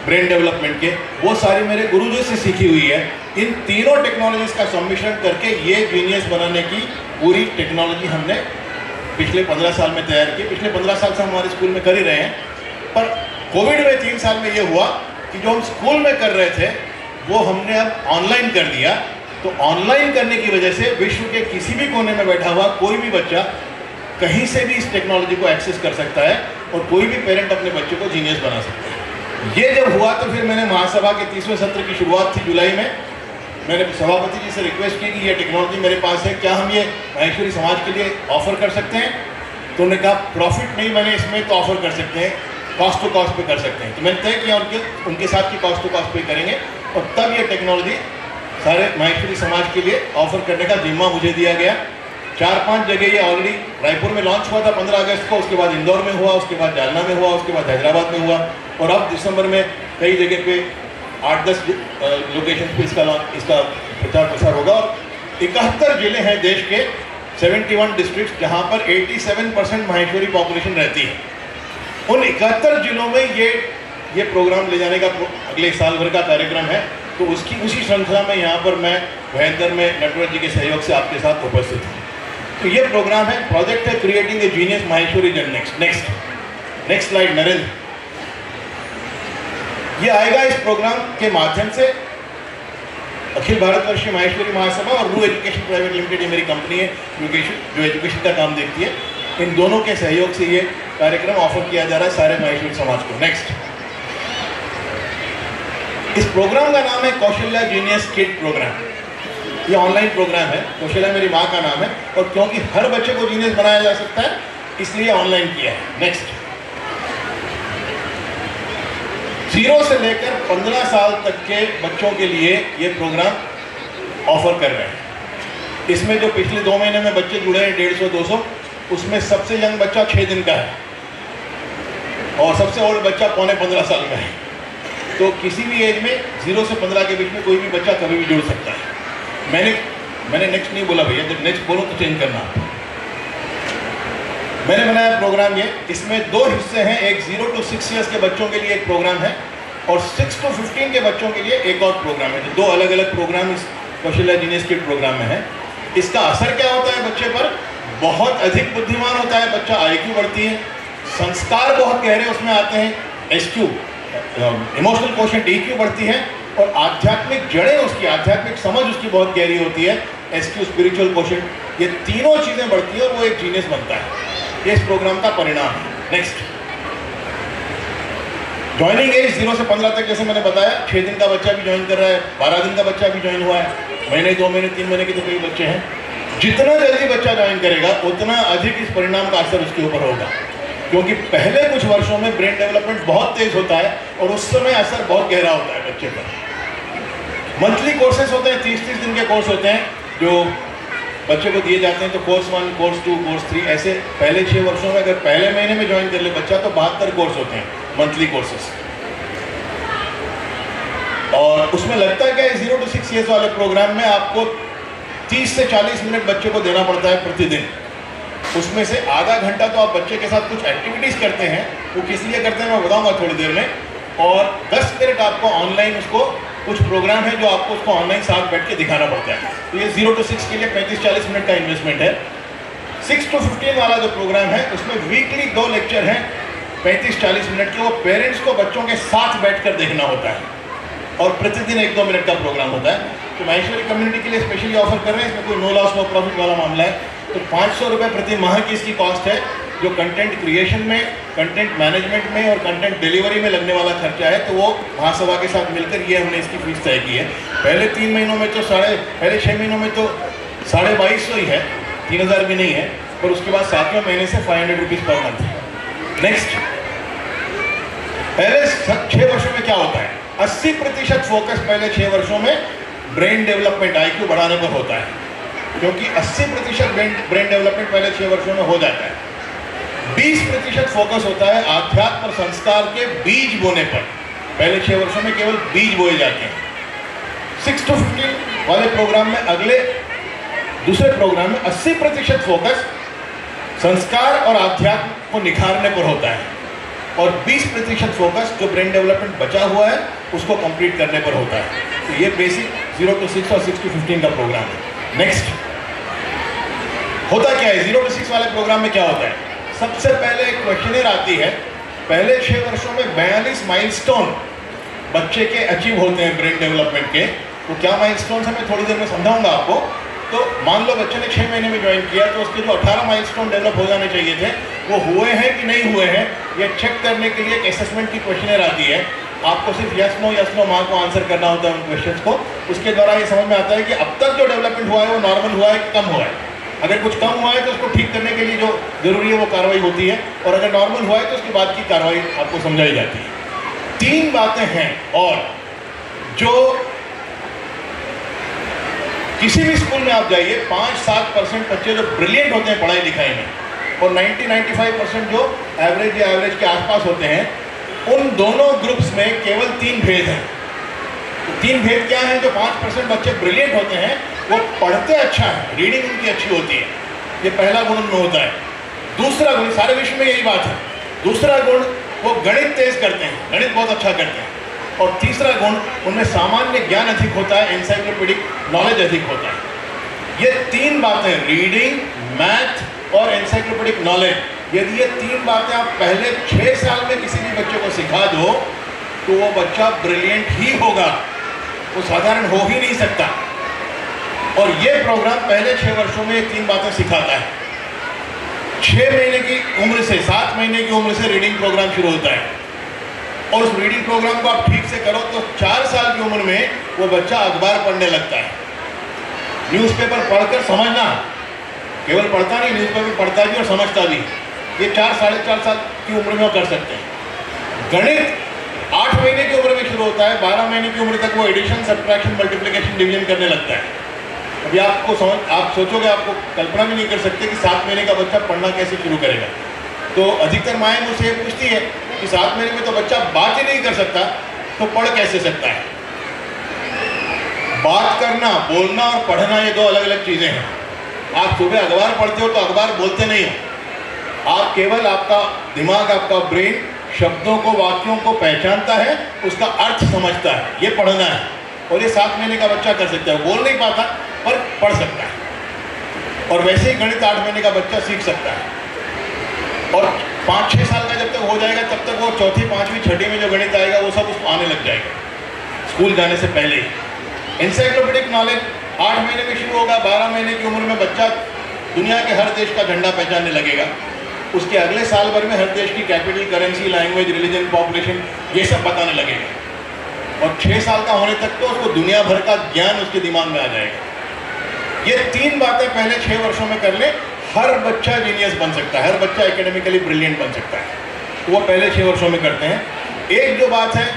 ब्रेन डेवलपमेंट के, वो सारी मेरे गुरुजी से सीखी हुई है। इन तीनों टेक्नोलॉजीज का सम्मिश्रण करके ये जीनियस बनाने की पूरी टेक्नोलॉजी हमने पिछले 15 साल में तैयार की। पिछले 15 साल से हम हमारे स्कूल में कर ही रहे हैं, पर कोविड में 3 साल में ये हुआ कि जो हम स्कूल में कर रहे थे वो हमने अब ऑनलाइन कर दिया। तो ऑनलाइन करने की वजह से विश्व के किसी भी कोने में बैठा हुआ कोई भी बच्चा कहीं से भी इस टेक्नोलॉजी को एक्सेस कर सकता है, और कोई भी पेरेंट अपने बच्चे को जीनियस बना सकता है। ये जब हुआ तो फिर मैंने महासभा के 30वें सत्र की शुरुआत थी जुलाई में। मैंने सभापति जी से रिक्वेस्ट की कि ये टेक्नोलॉजी मेरे पास है, क्या हम ये माहेश्वरी समाज के लिए ऑफर कर सकते हैं? तो उन्होंने कहा प्रॉफिट नहीं बने इसमें तो ऑफर कर सकते हैं, कॉस्ट टू कॉस्ट पे कर सकते हैं। तो मैंने तय किया उनके साथ की कॉस्ट टू कॉस्ट पे करेंगे, और तब ये टेक्नोलॉजी सारे माहेश्वरी समाज के लिए ऑफर करने का जिम्मा मुझे दिया गया। 4-5 जगह ये ऑलरेडी रायपुर में लॉन्च हुआ था 15 अगस्त को, उसके बाद इंदौर में हुआ, उसके बाद जालना में हुआ, उसके बाद हैदराबाद में हुआ, और अब दिसंबर में कई जगह पे 8-10 लोकेशन पे इसका प्रचार प्रसार होगा। और 71 जिले हैं देश के, 71 डिस्ट्रिक्ट, जहाँ पर 87% माहेश्वरी पॉपुलेशन रहती है। उन 71 जिलों में ये प्रोग्राम ले जाने का अगले साल भर का कार्यक्रम है। तो उसी श्रृंखला में यहाँ पर मैं भयंकर में नटवर जी के सहयोग से आपके साथ उपस्थित हूँ। तो ये प्रोग्राम है, प्रोजेक्ट है क्रिएटिंग ए जीनियस माहेश्वरी जन। Next slide Narendra. ये आएगा इस प्रोग्राम के माध्यम से अखिल भारतवर्षीय माहेश्वरी महासभा और रू एजुकेशन प्राइवेट लिमिटेड, ये मेरी कंपनी है जो एजुकेशन का काम देखती है, इन दोनों के सहयोग से ये कार्यक्रम ऑफर किया जा रहा है सारे माहेश्वरी समाज को। नेक्स्ट, इस प्रोग्राम का नाम है कौशल्या जीनियस किड प्रोग्राम। ये ऑनलाइन प्रोग्राम है, कौशल्या मेरी माँ का नाम है, और क्योंकि हर बच्चे को जीनियस बनाया जा सकता है इसलिए ऑनलाइन किया है। नेक्स्ट, 0 से लेकर 15 साल तक के बच्चों के लिए ये प्रोग्राम ऑफर कर रहे हैं। इसमें जो पिछले 2 महीने में बच्चे जुड़े हैं 150-200, उसमें सबसे यंग बच्चा 6 दिन का है और सबसे ओल्ड बच्चा पौने 15 साल का है। तो किसी भी एज में 0 से 15 के बीच में कोई भी बच्चा कभी भी जुड़ सकता है। मैंने नेक्स्ट नहीं बोला भैया, जब नेक्स्ट बोलो तो चेंज करना। मैंने बनाया प्रोग्राम ये, इसमें 2 हिस्से हैं, एक 0 to 6 ईयर्स के बच्चों के लिए एक प्रोग्राम है और 6 to 15 के बच्चों के लिए एक और प्रोग्राम है। तो 2 अलग अलग प्रोग्राम इस कौशल्या जीनियस किड प्रोग्राम में है। इसका असर क्या होता है बच्चे पर? बहुत अधिक बुद्धिमान होता है बच्चा, IQ बढ़ती है, संस्कार बहुत गहरे उसमें आते हैं, SQ इमोशनल क्वोशेंट EQ बढ़ती है, और आध्यात्मिक जड़ें उसकी, आध्यात्मिक समझ उसकी बहुत गहरी होती है, SQ स्पिरिचुअल क्वोशेंट, ये तीनों चीज़ें बढ़ती हैं और वो एक जीनियस बनता है। ये इस प्रोग्राम का परिणाम है। नेक्स्ट, ज्वाइनिंग एज 0 से 15 तक, जैसे मैंने बताया, 6 दिन का बच्चा भी ज्वाइन कर रहा है, 12 दिन का बच्चा भी ज्वाइन हुआ है, महीने 2 महीने 3 महीने के तो कई बच्चे हैं। जितना जल्दी बच्चा ज्वाइन करेगा उतना अधिक इस परिणाम का असर उसके ऊपर होगा, क्योंकि पहले कुछ वर्षों में ब्रेन डेवलपमेंट बहुत तेज होता है और उस समय असर बहुत गहरा होता है बच्चे पर। मंथली कोर्सेज होते हैं, 30-30 दिन के कोर्स होते हैं जो बच्चे को दिए जाते हैं। तो कोर्स 1, कोर्स 2, कोर्स 3, ऐसे पहले 6 वर्षों में अगर पहले महीने में ज्वाइन कर ले बच्चा तो 72 कोर्स होते हैं, मंथली कोर्सेस। और उसमें लगता है कि 0 to 6 ईयर्स वाले प्रोग्राम में आपको 30 से 40 मिनट बच्चे को देना पड़ता है प्रतिदिन। उसमें से आधा घंटा तो आप बच्चे के साथ कुछ एक्टिविटीज़ करते हैं, वो किस लिए करते हैं मैं बताऊंगा थोड़ी देर में, और 10 मिनट आपको ऑनलाइन उसको कुछ प्रोग्राम है जो आपको उसको ऑनलाइन साथ बैठ के दिखाना पड़ता है। तो ये 0 to 6 के लिए 35-40 मिनट का इन्वेस्टमेंट है। 6 to 15 वाला जो प्रोग्राम है उसमें वीकली 2 लेक्चर हैं 35-40 मिनट के, वो पेरेंट्स को बच्चों के साथ बैठकर देखना होता है और प्रतिदिन 1-2 मिनट का प्रोग्राम होता है। तो माहेश्वरी कम्युनिटी के लिए स्पेशली ऑफर कर रहे हैं, इसमें कोई नो लॉस नो प्रॉफिट वाला मामला है। तो 500 रुपये प्रति माह की इसकी कॉस्ट है, जो कंटेंट क्रिएशन में, कंटेंट मैनेजमेंट में और कंटेंट डिलीवरी में लगने वाला खर्चा है, तो वो महासभा के साथ मिलकर ये हमने इसकी फीस तय की है। पहले 3 महीनों में तो पहले 6 महीनों में तो 2250 ही है, 3000 भी नहीं है, पर उसके बाद 7वें महीने से 500 रुपीज़ पर मंथ है। नेक्स्ट, पहले 6 वर्षों में क्या होता है? 80% फोकस पहले 6 वर्षों में ब्रेन डेवलपमेंट, IQ बढ़ाने पर होता है, क्योंकि 80% ब्रेन डेवलपमेंट पहले 6 वर्षों में हो जाता है। 20% फोकस होता है आध्यात्म और संस्कार के बीज बोने पर, पहले 6 वर्षों में केवल बीज बोए जाते हैं। 6 to 15 वाले प्रोग्राम में, अगले दूसरे प्रोग्राम में 80% फोकस संस्कार और आध्यात्म को निखारने पर होता है और 20% फोकस जो ब्रेन डेवलपमेंट बचा हुआ है उसको कंप्लीट करने पर होता है। तो ये बेसिक 0 to 6 और 6 to 15 का प्रोग्राम है। नेक्स्ट, होता क्या है 0 to 6 वाले प्रोग्राम में? क्या होता है? सबसे पहले एक क्वेश्चनर आती है, पहले 6 वर्षों में 42 माइलस्टोन बच्चे के अचीव होते हैं ब्रेन डेवलपमेंट के। तो क्या माइलस्टोन है मैं थोड़ी देर में समझाऊंगा आपको। तो मान लो बच्चे ने 6 महीने में ज्वाइन किया, तो उसके जो 18 माइलस्टोन डेवलप हो जाने चाहिए थे वो हुए हैं कि नहीं हुए हैं, ये चेक करने के लिए एक असेसमेंट की क्वेश्चनर आती है। आपको सिर्फ यस नो माँ को आंसर करना होता है उन क्वेश्चंस को। उसके द्वारा ये समझ में आता है कि अब तक जो डेवलपमेंट हुआ है वो नॉर्मल हुआ है कि कम हुआ है। अगर कुछ कम हुआ है तो उसको ठीक करने के लिए जो जरूरी है वो कार्रवाई होती है, और अगर नॉर्मल हुआ है तो उसके बाद की कार्रवाई आपको समझाई जाती है। 3 बातें हैं और जो किसी भी स्कूल में आप जाइए 5-7% बच्चे जो ब्रिलियंट होते हैं पढ़ाई लिखाई में और 90-95% जो एवरेज या एवरेज के आसपास होते हैं, उन दोनों ग्रुप्स में केवल 3 भेद हैं। तो 3 भेद क्या हैं? जो 5% बच्चे ब्रिलियंट होते हैं वो पढ़ते अच्छा है, रीडिंग उनकी अच्छी होती है, ये पहला गुण उनमें होता है। दूसरा गुण, सारे विश्व में यही बात है, दूसरा गुण वो गणित तेज करते हैं, गणित बहुत अच्छा करते हैं। और तीसरा गुण, उनमें सामान्य ज्ञान अधिक होता है, एनसाइक्लोपीडिक नॉलेज अधिक होता है। ये 3 बातें, रीडिंग, मैथ और एनसाइक्लोपीडिक नॉलेज, यदि ये 3 बातें आप पहले 6 साल में किसी भी बच्चे को सिखा दो तो वो बच्चा ब्रिलियंट ही होगा। वो साधारण हो ही नहीं सकता। और ये प्रोग्राम पहले 6 वर्षों में ये 3 बातें सिखाता है। 6 महीने की उम्र से 7 महीने की उम्र से रीडिंग प्रोग्राम शुरू होता है, और उस रीडिंग प्रोग्राम को आप ठीक से करो तो 4 साल की उम्र में वो बच्चा अखबार पढ़ने लगता है। न्यूज़पेपर पढ़कर समझना, केवल पढ़ता नहीं, न्यूज़पेपर पढ़ता भी और समझता भी। ये 4 साढ़े 4 साल की उम्र में वो कर सकते हैं। गणित 8 महीने की उम्र में शुरू होता है, 12 महीने की उम्र तक वो एडिशन, सब्ट्रैक्शन, मल्टीप्लिकेशन, डिवीजन करने लगता है। अभी आप सोचोगे, आपको कल्पना भी नहीं कर सकते कि 7 महीने का बच्चा पढ़ना कैसे शुरू करेगा। तो अधिकतर माएँ मुझसे ये पूछती है कि 7 महीने में तो बच्चा बात ही नहीं कर सकता, तो पढ़ कैसे सकता है। बात करना, बोलना और पढ़ना ये 2 अलग अलग चीज़ें हैं। आप सुबह अखबार पढ़ते हो तो अखबार बोलते नहीं हो, आप केवल, आपका दिमाग, आपका ब्रेन शब्दों को, वाक्यों को पहचानता है, उसका अर्थ समझता है, ये पढ़ना है। और ये 7 महीने का बच्चा कर सकता है, बोल नहीं पाता पर पढ़ सकता है। और वैसे ही गणित 8 महीने का बच्चा सीख सकता है। और 5-6 साल का जब तक हो जाएगा तब तक वो 4ठी, 5वीं, 6ठी में जो गणित आएगा वो सब उसको आने लग जाएगा स्कूल जाने से पहले ही। एनसाइक्लोपीडिक नॉलेज 8 महीने में शुरू होगा, 12 महीने की उम्र में बच्चा दुनिया के हर देश का झंडा पहचानने लगेगा। उसके अगले साल भर में हर देश की capital, currency, language, religion, population, ये सब बताने लगेगा। और 6 साल का होने तक तो उसको दुनिया भर का ज्ञान उसके दिमाग में आ जाएगा। ये 3 बातें पहले 6 वर्षों में कर ले, हर बच्चा जीनियस बन सकता है, हर बच्चा एकेडमिकली ब्रिलियंट बन सकता है। वो पहले 6 वर्षों में करते हैं। एक जो बात है,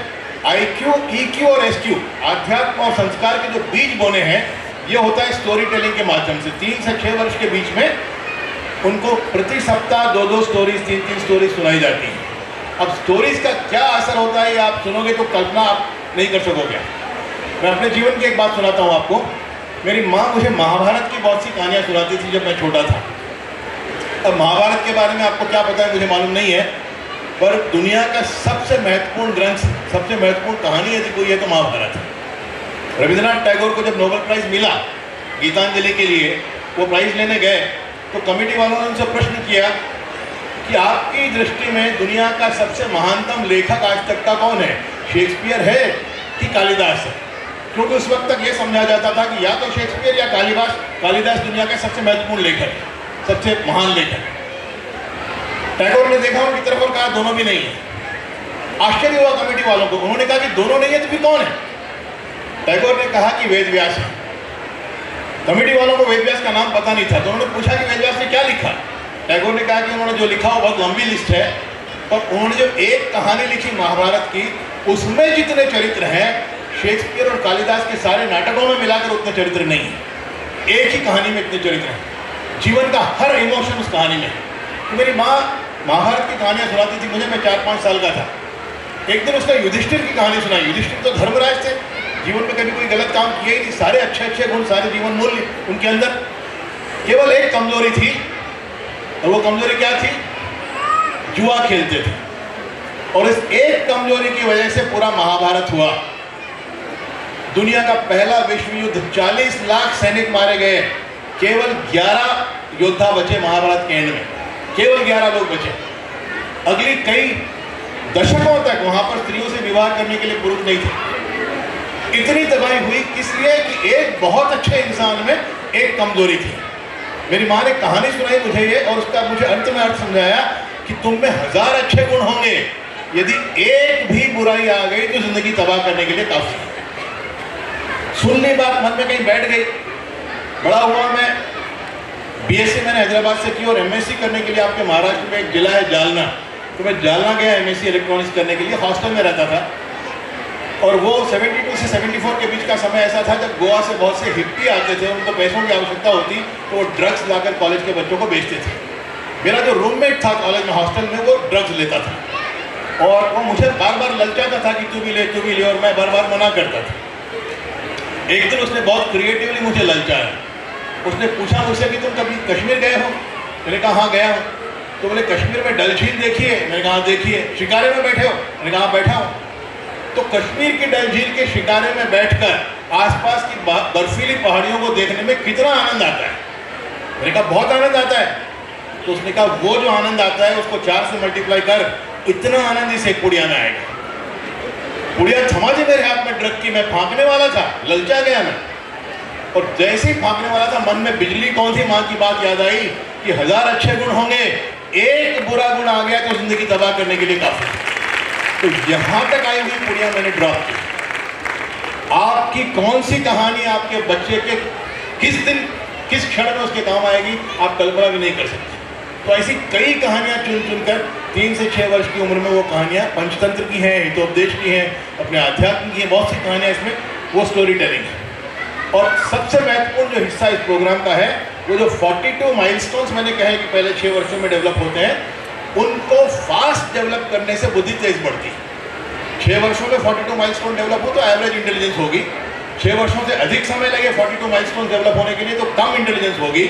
IQ, EQ और SQ, आध्यात्म और संस्कार के जो बीज बोने हैं, ये होता है स्टोरी टेलिंग के माध्यम से। 3 से 6 वर्ष के बीच में उनको प्रति सप्ताह 2-2 स्टोरीज, 3-3 स्टोरीज सुनाई जाती हैं। अब स्टोरीज का क्या असर होता है ये आप सुनोगे तो कल्पना आप नहीं कर सकोगे। मैं अपने जीवन की एक बात सुनाता हूँ आपको। मेरी माँ मुझे महाभारत की बहुत सी कहानियाँ सुनाती थी जब मैं छोटा था। अब महाभारत के बारे में आपको क्या पता है मुझे मालूम नहीं है, पर दुनिया का सबसे महत्वपूर्ण ग्रंथ, सबसे महत्वपूर्ण कहानी यदि कोई है तो महाभारत है। रविंद्रनाथ टैगोर को जब नोबेल प्राइज़ मिला गीतांजलि के लिए, वो प्राइज़ लेने गए तो कमेटी वालों ने उनसे प्रश्न किया कि आपकी दृष्टि में दुनिया का सबसे महानतम लेखक आज तक का कौन है, शेक्सपियर है कि कालिदास है? क्योंकि उस वक्त तक ये समझा जाता था कि या तो शेक्सपियर या कालिदास दुनिया का सबसे महत्वपूर्ण लेखक है, सबसे महान लेखक। टैगोर ने देखा उनकी तरफ और कहा दोनों भी नहीं है। आश्चर्य हुआ कमेटी वालों को, उन्होंने कहा कि दोनों नहीं है तो फिर कौन है? टैगोर ने कहा कि वेद व्यास है। कमेटी वालों को वेद व्यास का नाम पता नहीं था, तो उन्होंने पूछा कि वेद व्यास ने क्या लिखा। टैगोर ने कहा कि उन्होंने जो लिखा वो बहुत लंबी लिस्ट है, पर उन्होंने जो एक कहानी लिखी महाभारत की, उसमें जितने चरित्र हैं शेक्सपियर और कालिदास के सारे नाटकों में मिलाकर उतने चरित्र नहीं है। एक ही कहानी में इतने चरित्र हैं, जीवन का हर इमोशन उस कहानी में। तो मेरी माँ महाभारत की कहानियाँ सुनाती थी मुझे, मैं 4-5 साल का था। एक दिन उसने युधिष्ठिर की कहानी सुनाई। युधिष्ठिर तो धर्मराज थे, जीवन में कभी कोई गलत काम किया ही नहीं, सारे अच्छे गुण, सारे जीवन मूल्य उनके अंदर। केवल एक कमजोरी थी, और वो कमजोरी क्या थी? जुआ खेलते थे। और इस एक कमजोरी की वजह से पूरा महाभारत हुआ। दुनिया का पहला विश्व युद्ध, 40 लाख सैनिक मारे गए, केवल 11 योद्धा बचे महाभारत के एंड में, केवल 11 लोग बचे। अगली कई दशकों तक वहां पर स्त्रियों से विवाह करने के लिए पुरुष नहीं थे। इतनी तबाही हुई इसलिए कि एक बहुत अच्छे इंसान में एक कमजोरी थी। मेरी माँ ने कहानी सुनाई मुझे ये, और उसका मुझे अंत में अर्थ समझाया कि तुम में 1000 अच्छे गुण होंगे, यदि एक भी बुराई आ गई तो जिंदगी तबाह करने के लिए काफी है। सुननी बात मन में कहीं बैठ गई। बड़ा हुआ मैं, BSc मैंने हैदराबाद से की, और MSc करने के लिए आपके महाराष्ट्र में एक जिला है जालना, तो मैं जालना गया MSc इलेक्ट्रॉनिक्स करने के लिए। हॉस्टल में रहता था, और वो 72 से 74 के बीच का समय ऐसा था जब गोवा से बहुत से हिप्पी आते थे, उनको पैसों की आवश्यकता होती तो वो ड्रग्स लाकर कॉलेज के बच्चों को बेचते थे। मेरा जो रूममेट था कॉलेज में, हॉस्टल में, वो ड्रग्स लेता था, और वो मुझे बार बार ललचाता था कि तू भी ले, और मैं बार बार मना करता था। एक दिन उसने बहुत क्रिएटिवली मुझे ललचाया। उसने पूछा मुझसे कि तुम कभी कश्मीर गए हो? मैंने कहा हाँ गया हूँ। तो बोले कश्मीर में डल झील देखी है? मैंने कहा देखी है। शिकारे में बैठे हो? मैंने कहा बैठा हूँ। तो कश्मीर की डल झील के शिकारे में बैठकर आसपास की बर्फीली पहाड़ियों को देखने में कितना आनंद आता है? मैंने कहा बहुत आनंद आता है। तो उसने कहा वो जो आनंद आता है उसको 4 से मल्टीप्लाई कर, इतना आनंद इस एक पुड़िया में आएगा। पुड़िया थमा दी मेरे हाथ में ड्रग की, मैं फांकने वाला था, ललचा गया मैं। और जैसे ही फांकने वाला था, मन में बिजली कौन सी माँ की बात याद आई कि 1000 अच्छे गुण होंगे, एक बुरा गुण आ गया तो जिंदगी तबाह करने के लिए काफी। तो यहां तक आई हुई पुड़िया मैंने ड्रॉप की। आपकी कौन सी कहानी आपके बच्चे के किस दिन किस क्षण में उसके काम आएगी, आप कल्पना भी नहीं कर सकते। तो ऐसी कई कहानियां चुन चुनकर 3 से 6 वर्ष की उम्र में वो कहानियां पंचतंत्र की हैं, हितोपदेश की हैं, अपने आध्यात्म की हैं, बहुत सी कहानियां इसमें वो स्टोरी टेलिंग है। और सबसे महत्वपूर्ण जो हिस्सा इस प्रोग्राम का है, वो जो 42 माइलस्टोन्स मैंने कहे कि पहले 6 वर्षों में डेवलप होते हैं, उनको फास्ट डेवलप करने से बुद्धि तेज बढ़ती है। 6 वर्षों में 42 माइलस्टोन डेवलप हो तो एवरेज इंटेलिजेंस होगी। 6 वर्षों से अधिक समय लगे 42 माइलस्टोन डेवलप होने के लिए तो कम इंटेलिजेंस होगी।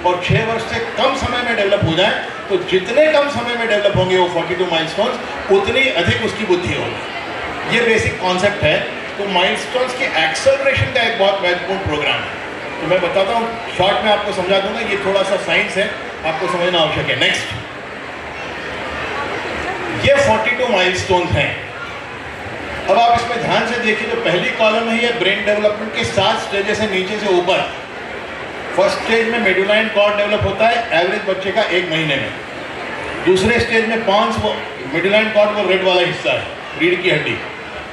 और 6 वर्ष से कम समय में डेवलप हो जाए तो जितने कम समय में डेवलप होंगे वो 42 माइलस्टोन्स, उतनी अधिक उसकी बुद्धि होगी। ये बेसिक कॉन्सेप्ट है। तो माइलस्टोन्स की एक्सेलरेशन का एक बहुत महत्वपूर्ण प्रोग्राम है। तो मैं बताता हूँ, शॉर्ट में आपको समझा दूंगा, ये थोड़ा सा साइंस है, आपको समझना आवश्यक है। नेक्स्ट, ये 42 माइलस्टोन्स हैं। अब आप इसमें ध्यान से देखिए, तो पहली कॉलम है ये ब्रेन डेवलपमेंट के 7 स्टेजेस है नीचे से ऊपर। फर्स्ट स्टेज में मेडुलाइन कॉर्ड डेवलप होता है एवरेज बच्चे का 1 महीने में। दूसरे स्टेज में पॉन्स, वो मेडुलाइन कॉर्ड वो रेड वाला हिस्सा है, रीढ़ की हड्डी।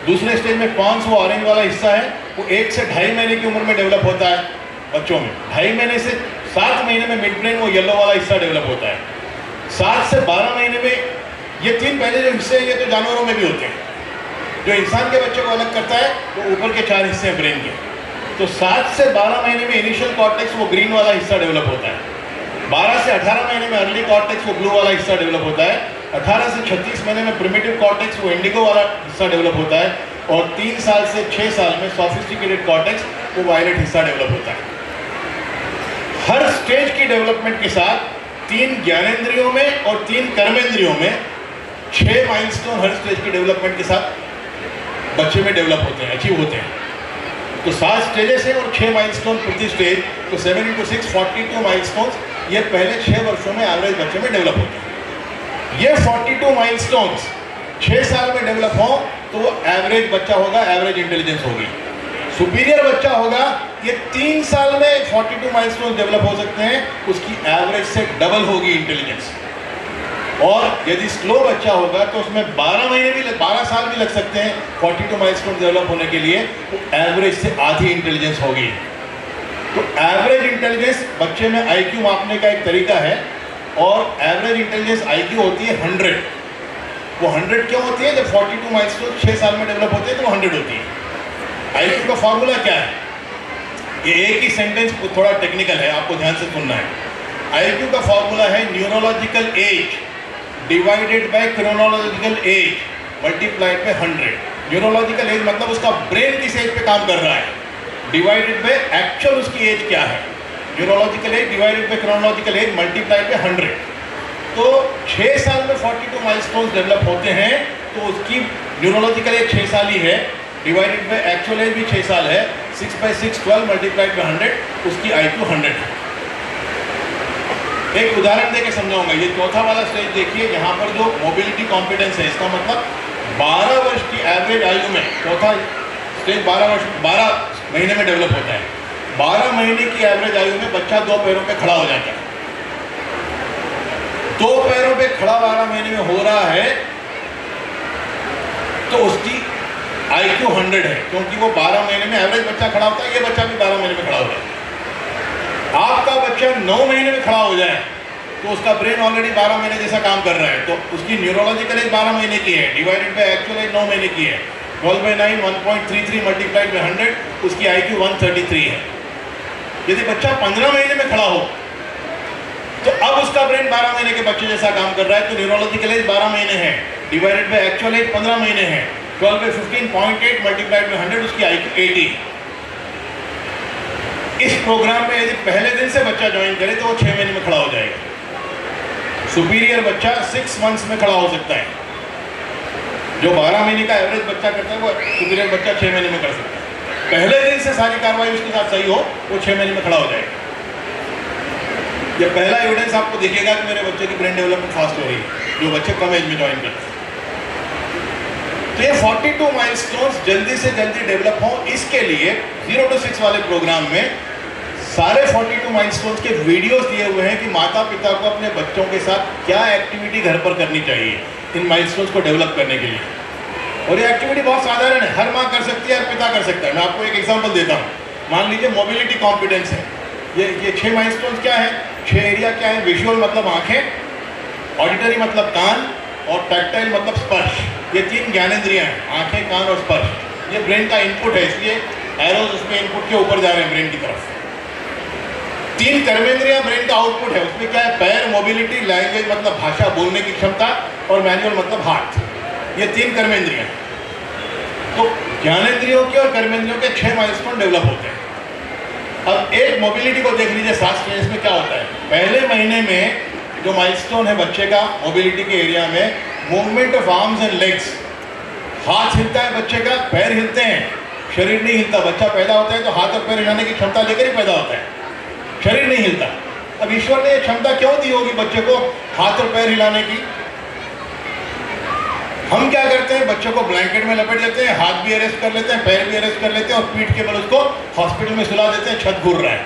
दूसरे स्टेज में पॉन्स, वो ऑरेंज वाला हिस्सा है, वो 1 से 2.5 महीने की उम्र में डेवलप होता है बच्चों में। 2.5 महीने से 7 महीने में मिड ब्रेन, वो येलो वाला हिस्सा डेवलप होता है। 7 से 12 महीने में ये 3 पहले जो हिस्से हैं ये तो जानवरों में भी होते हैं। जो इंसान के बच्चे को अलग करता है वो ऊपर के 4 हिस्से हैं ब्रेन के। तो 7 से 12 महीने में इनिशियल कॉर्टेक्स, वो ग्रीन वाला हिस्सा डेवलप होता है। 12 से 18 महीने में अर्ली कॉर्टेक्स, वो ब्लू वाला हिस्सा डेवलप होता है। 18 से 36 महीने में प्रिमिटिव कॉर्टेक्स, वो इंडिगो वाला हिस्सा डेवलप होता है। और 3 साल से 6 साल में सोफिस्टिकेटेड कॉर्टेक्स, वो वायलेट हिस्सा डेवलप होता है। हर स्टेज की डेवलपमेंट के साथ 3 ज्ञानेंद्रियों में और 3 कर्मेंद्रियों में 6 माइलस्टोन हर स्टेज की डेवलपमेंट के साथ बच्चे में डेवलप होते हैं, अचीव होते हैं। तो 7 स्टेजेस हैं और 6 माइलस्टोन प्रति स्टेज, तो 7 × 6 42 माइलस्टोन्स, ये पहले 6 वर्षों में एवरेज बच्चे में डेवलप होते हैं। ये 42 माइलस्टोन्स 6 साल में डेवलप हो तो वो एवरेज बच्चा होगा, एवरेज इंटेलिजेंस होगी। सुपीरियर बच्चा होगा, ये 3 साल में 42 माइलस्टोन डेवलप हो सकते हैं, उसकी एवरेज से डबल होगी इंटेलिजेंस। और यदि स्लो बच्चा होगा तो उसमें 12 साल भी लग सकते हैं 42 माइलस्टोन डेवलप होने के लिए, तो एवरेज से आधी इंटेलिजेंस होगी। तो एवरेज इंटेलिजेंस बच्चे में आईक्यू मापने का एक तरीका है, और एवरेज इंटेलिजेंस आईक्यू होती है 100। वो 100 क्यों होती है? जब 42 माइलस्टोन 6 साल में डेवलप होते हैं तो 100 होती है। आईक्यू का फॉर्मूला क्या है? ये एक ही सेंटेंस थोड़ा टेक्निकल है, आपको ध्यान से सुनना है। आईक्यू का फॉर्मूला है neurological age divided by chronological age multiplied by 100। Neurological age मतलब उसका ब्रेन किस एज पे काम कर रहा है, डिवाइडेड बाय एक्चुअल उसकी एज क्या है। Neurological age divided by chronological age multiplied by 100। तो 6 साल में 42 माइलस्टोन्स डेवलप होते हैं, तो उसकी न्यूरोलॉजिकल एज 6 साल ही है, डिवाइडेड बाय एक्चुअल एज भी 6 साल है, 6/6 12 मल्टीप्लाइड बाय 100, उसकी आईक्यू 100 है। एक उदाहरण देके समझाऊंगा। ये चौथा वाला स्टेज देखिए, यहाँ पर जो मोबिलिटी कॉम्पिटेंस है, इसका मतलब 12 वर्ष की एवरेज आयु में चौथा स्टेज 12 महीने में डेवलप होता है। 12 महीने की एवरेज आयु में बच्चा 2 पैरों पे खड़ा हो जाता है। 2 पैरों पे खड़ा 12 महीने में हो रहा है तो उसकी आईक्यू 100 है, क्योंकि वो 12 महीने में एवरेज बच्चा खड़ा होता है, ये बच्चा भी 12 महीने में खड़ा हो जाता है। आपका बच्चा 9 महीने में खड़ा हो जाए तो उसका ब्रेन ऑलरेडी 12 महीने जैसा काम कर रहा है, तो उसकी न्यूरोलॉजिकल एज 12 महीने की है, डिवाइडेड बाय एक्चुअल एज 9 महीने की है। 12/9 1.33 मल्टीप्लाइड बाय 100, उसकी आईक्यू 133 है। यदि बच्चा 15 महीने में खड़ा हो तो अब उसका ब्रेन 12 महीने के बच्चे जैसा काम कर रहा है, तो न्यूरोलॉजिकल एज 12 महीने है, डिवाइडेड बाय एक्चुअल एज 15 महीने है। 12/15 मल्टीप्लाइड बाय 100, उसकी आईक्यू 80। इस प्रोग्राम में यदि पहले दिन से बच्चा ज्वाइन करे तो वो 6 महीने में खड़ा हो जाएगा। सुपीरियर बच्चा 6 मंथ्स में खड़ा हो सकता है। जो 12 महीने का एवरेज बच्चा करता है वो सुपीरियर बच्चा 6 महीने में कर सकता है। पहले दिन से सारी कार्रवाई उसके साथ सही हो, वो 6 महीने में खड़ा हो जाएगा। ये पहला एविडेंस आपको दिखेगा कि मेरे बच्चे की ब्रेन डेवलपमेंट फास्ट हो रही है, जो बच्चे कम एज में ज्वाइन करते हैं। तो ये 42 माइलस्टोन्स जल्दी से जल्दी डेवलप हों, इसके लिए 0 to 6 वाले प्रोग्राम में सारे 42 माइलस्टोन्स के वीडियोस दिए हुए हैं कि माता पिता को अपने बच्चों के साथ क्या एक्टिविटी घर पर करनी चाहिए इन माइलस्टोन्स को डेवलप करने के लिए। और ये एक्टिविटी बहुत साधारण है, हर माँ कर सकती है, हर पिता कर सकता है। मैं आपको एक एग्जांपल देता हूँ। मान लीजिए मोबिलिटी कॉम्पिटेंस है, ये 6 माइलस्टोन्स क्या है, 6 एरिया क्या है। विजुअल मतलब आंखें, ऑडिटरी मतलब कान, और टैक्टाइल मतलब स्पर्श। ये 3 ज्ञानेंद्रियां हैं, आंखें, कान और स्पर्श। ये ब्रेन का इनपुट है, इसलिए एरोज उसमें इनपुट के ऊपर जा रहे हैं ब्रेन की तरफ। 3 कर्मेंद्रियां ब्रेन का आउटपुट है, उसमें क्या है, पैर, मोबिलिटी, लैंग्वेज मतलब भाषा बोलने की क्षमता, और मैनुअल मतलब हाथ। ये 3 कर्मेंद्रियां। तो ज्ञानेंद्रियों के और कर्मेंद्रियों के 6 माइलस्टोन डेवलप होते हैं। अब एक मोबिलिटी को देख लीजिए, 7 स्टेज में क्या होता है। पहले महीने में जो माइलस्टोन है बच्चे का मोबिलिटी के एरिया में, movement of arms and legs. हाथ हिलता है बच्चे का, पैर हिलते हैं, शरीर नहीं हिलता। बच्चा पैदा होता है तो हाथ और पैर हिलाने की क्षमता लेकर ही पैदा होता है, शरीर नहीं हिलता। अब ईश्वर ने ये क्षमता क्यों दी होगी बच्चे को हाथ और पैर हिलाने की? हम क्या करते हैं, बच्चे को ब्लैंकेट में लपेट देते हैं, हाथ भी अरेस्ट कर लेते हैं, पैर भी अरेस्ट कर लेते हैं, और पीठ के बल उसको हॉस्पिटल में सुला देते हैं, छत घूर रहा है।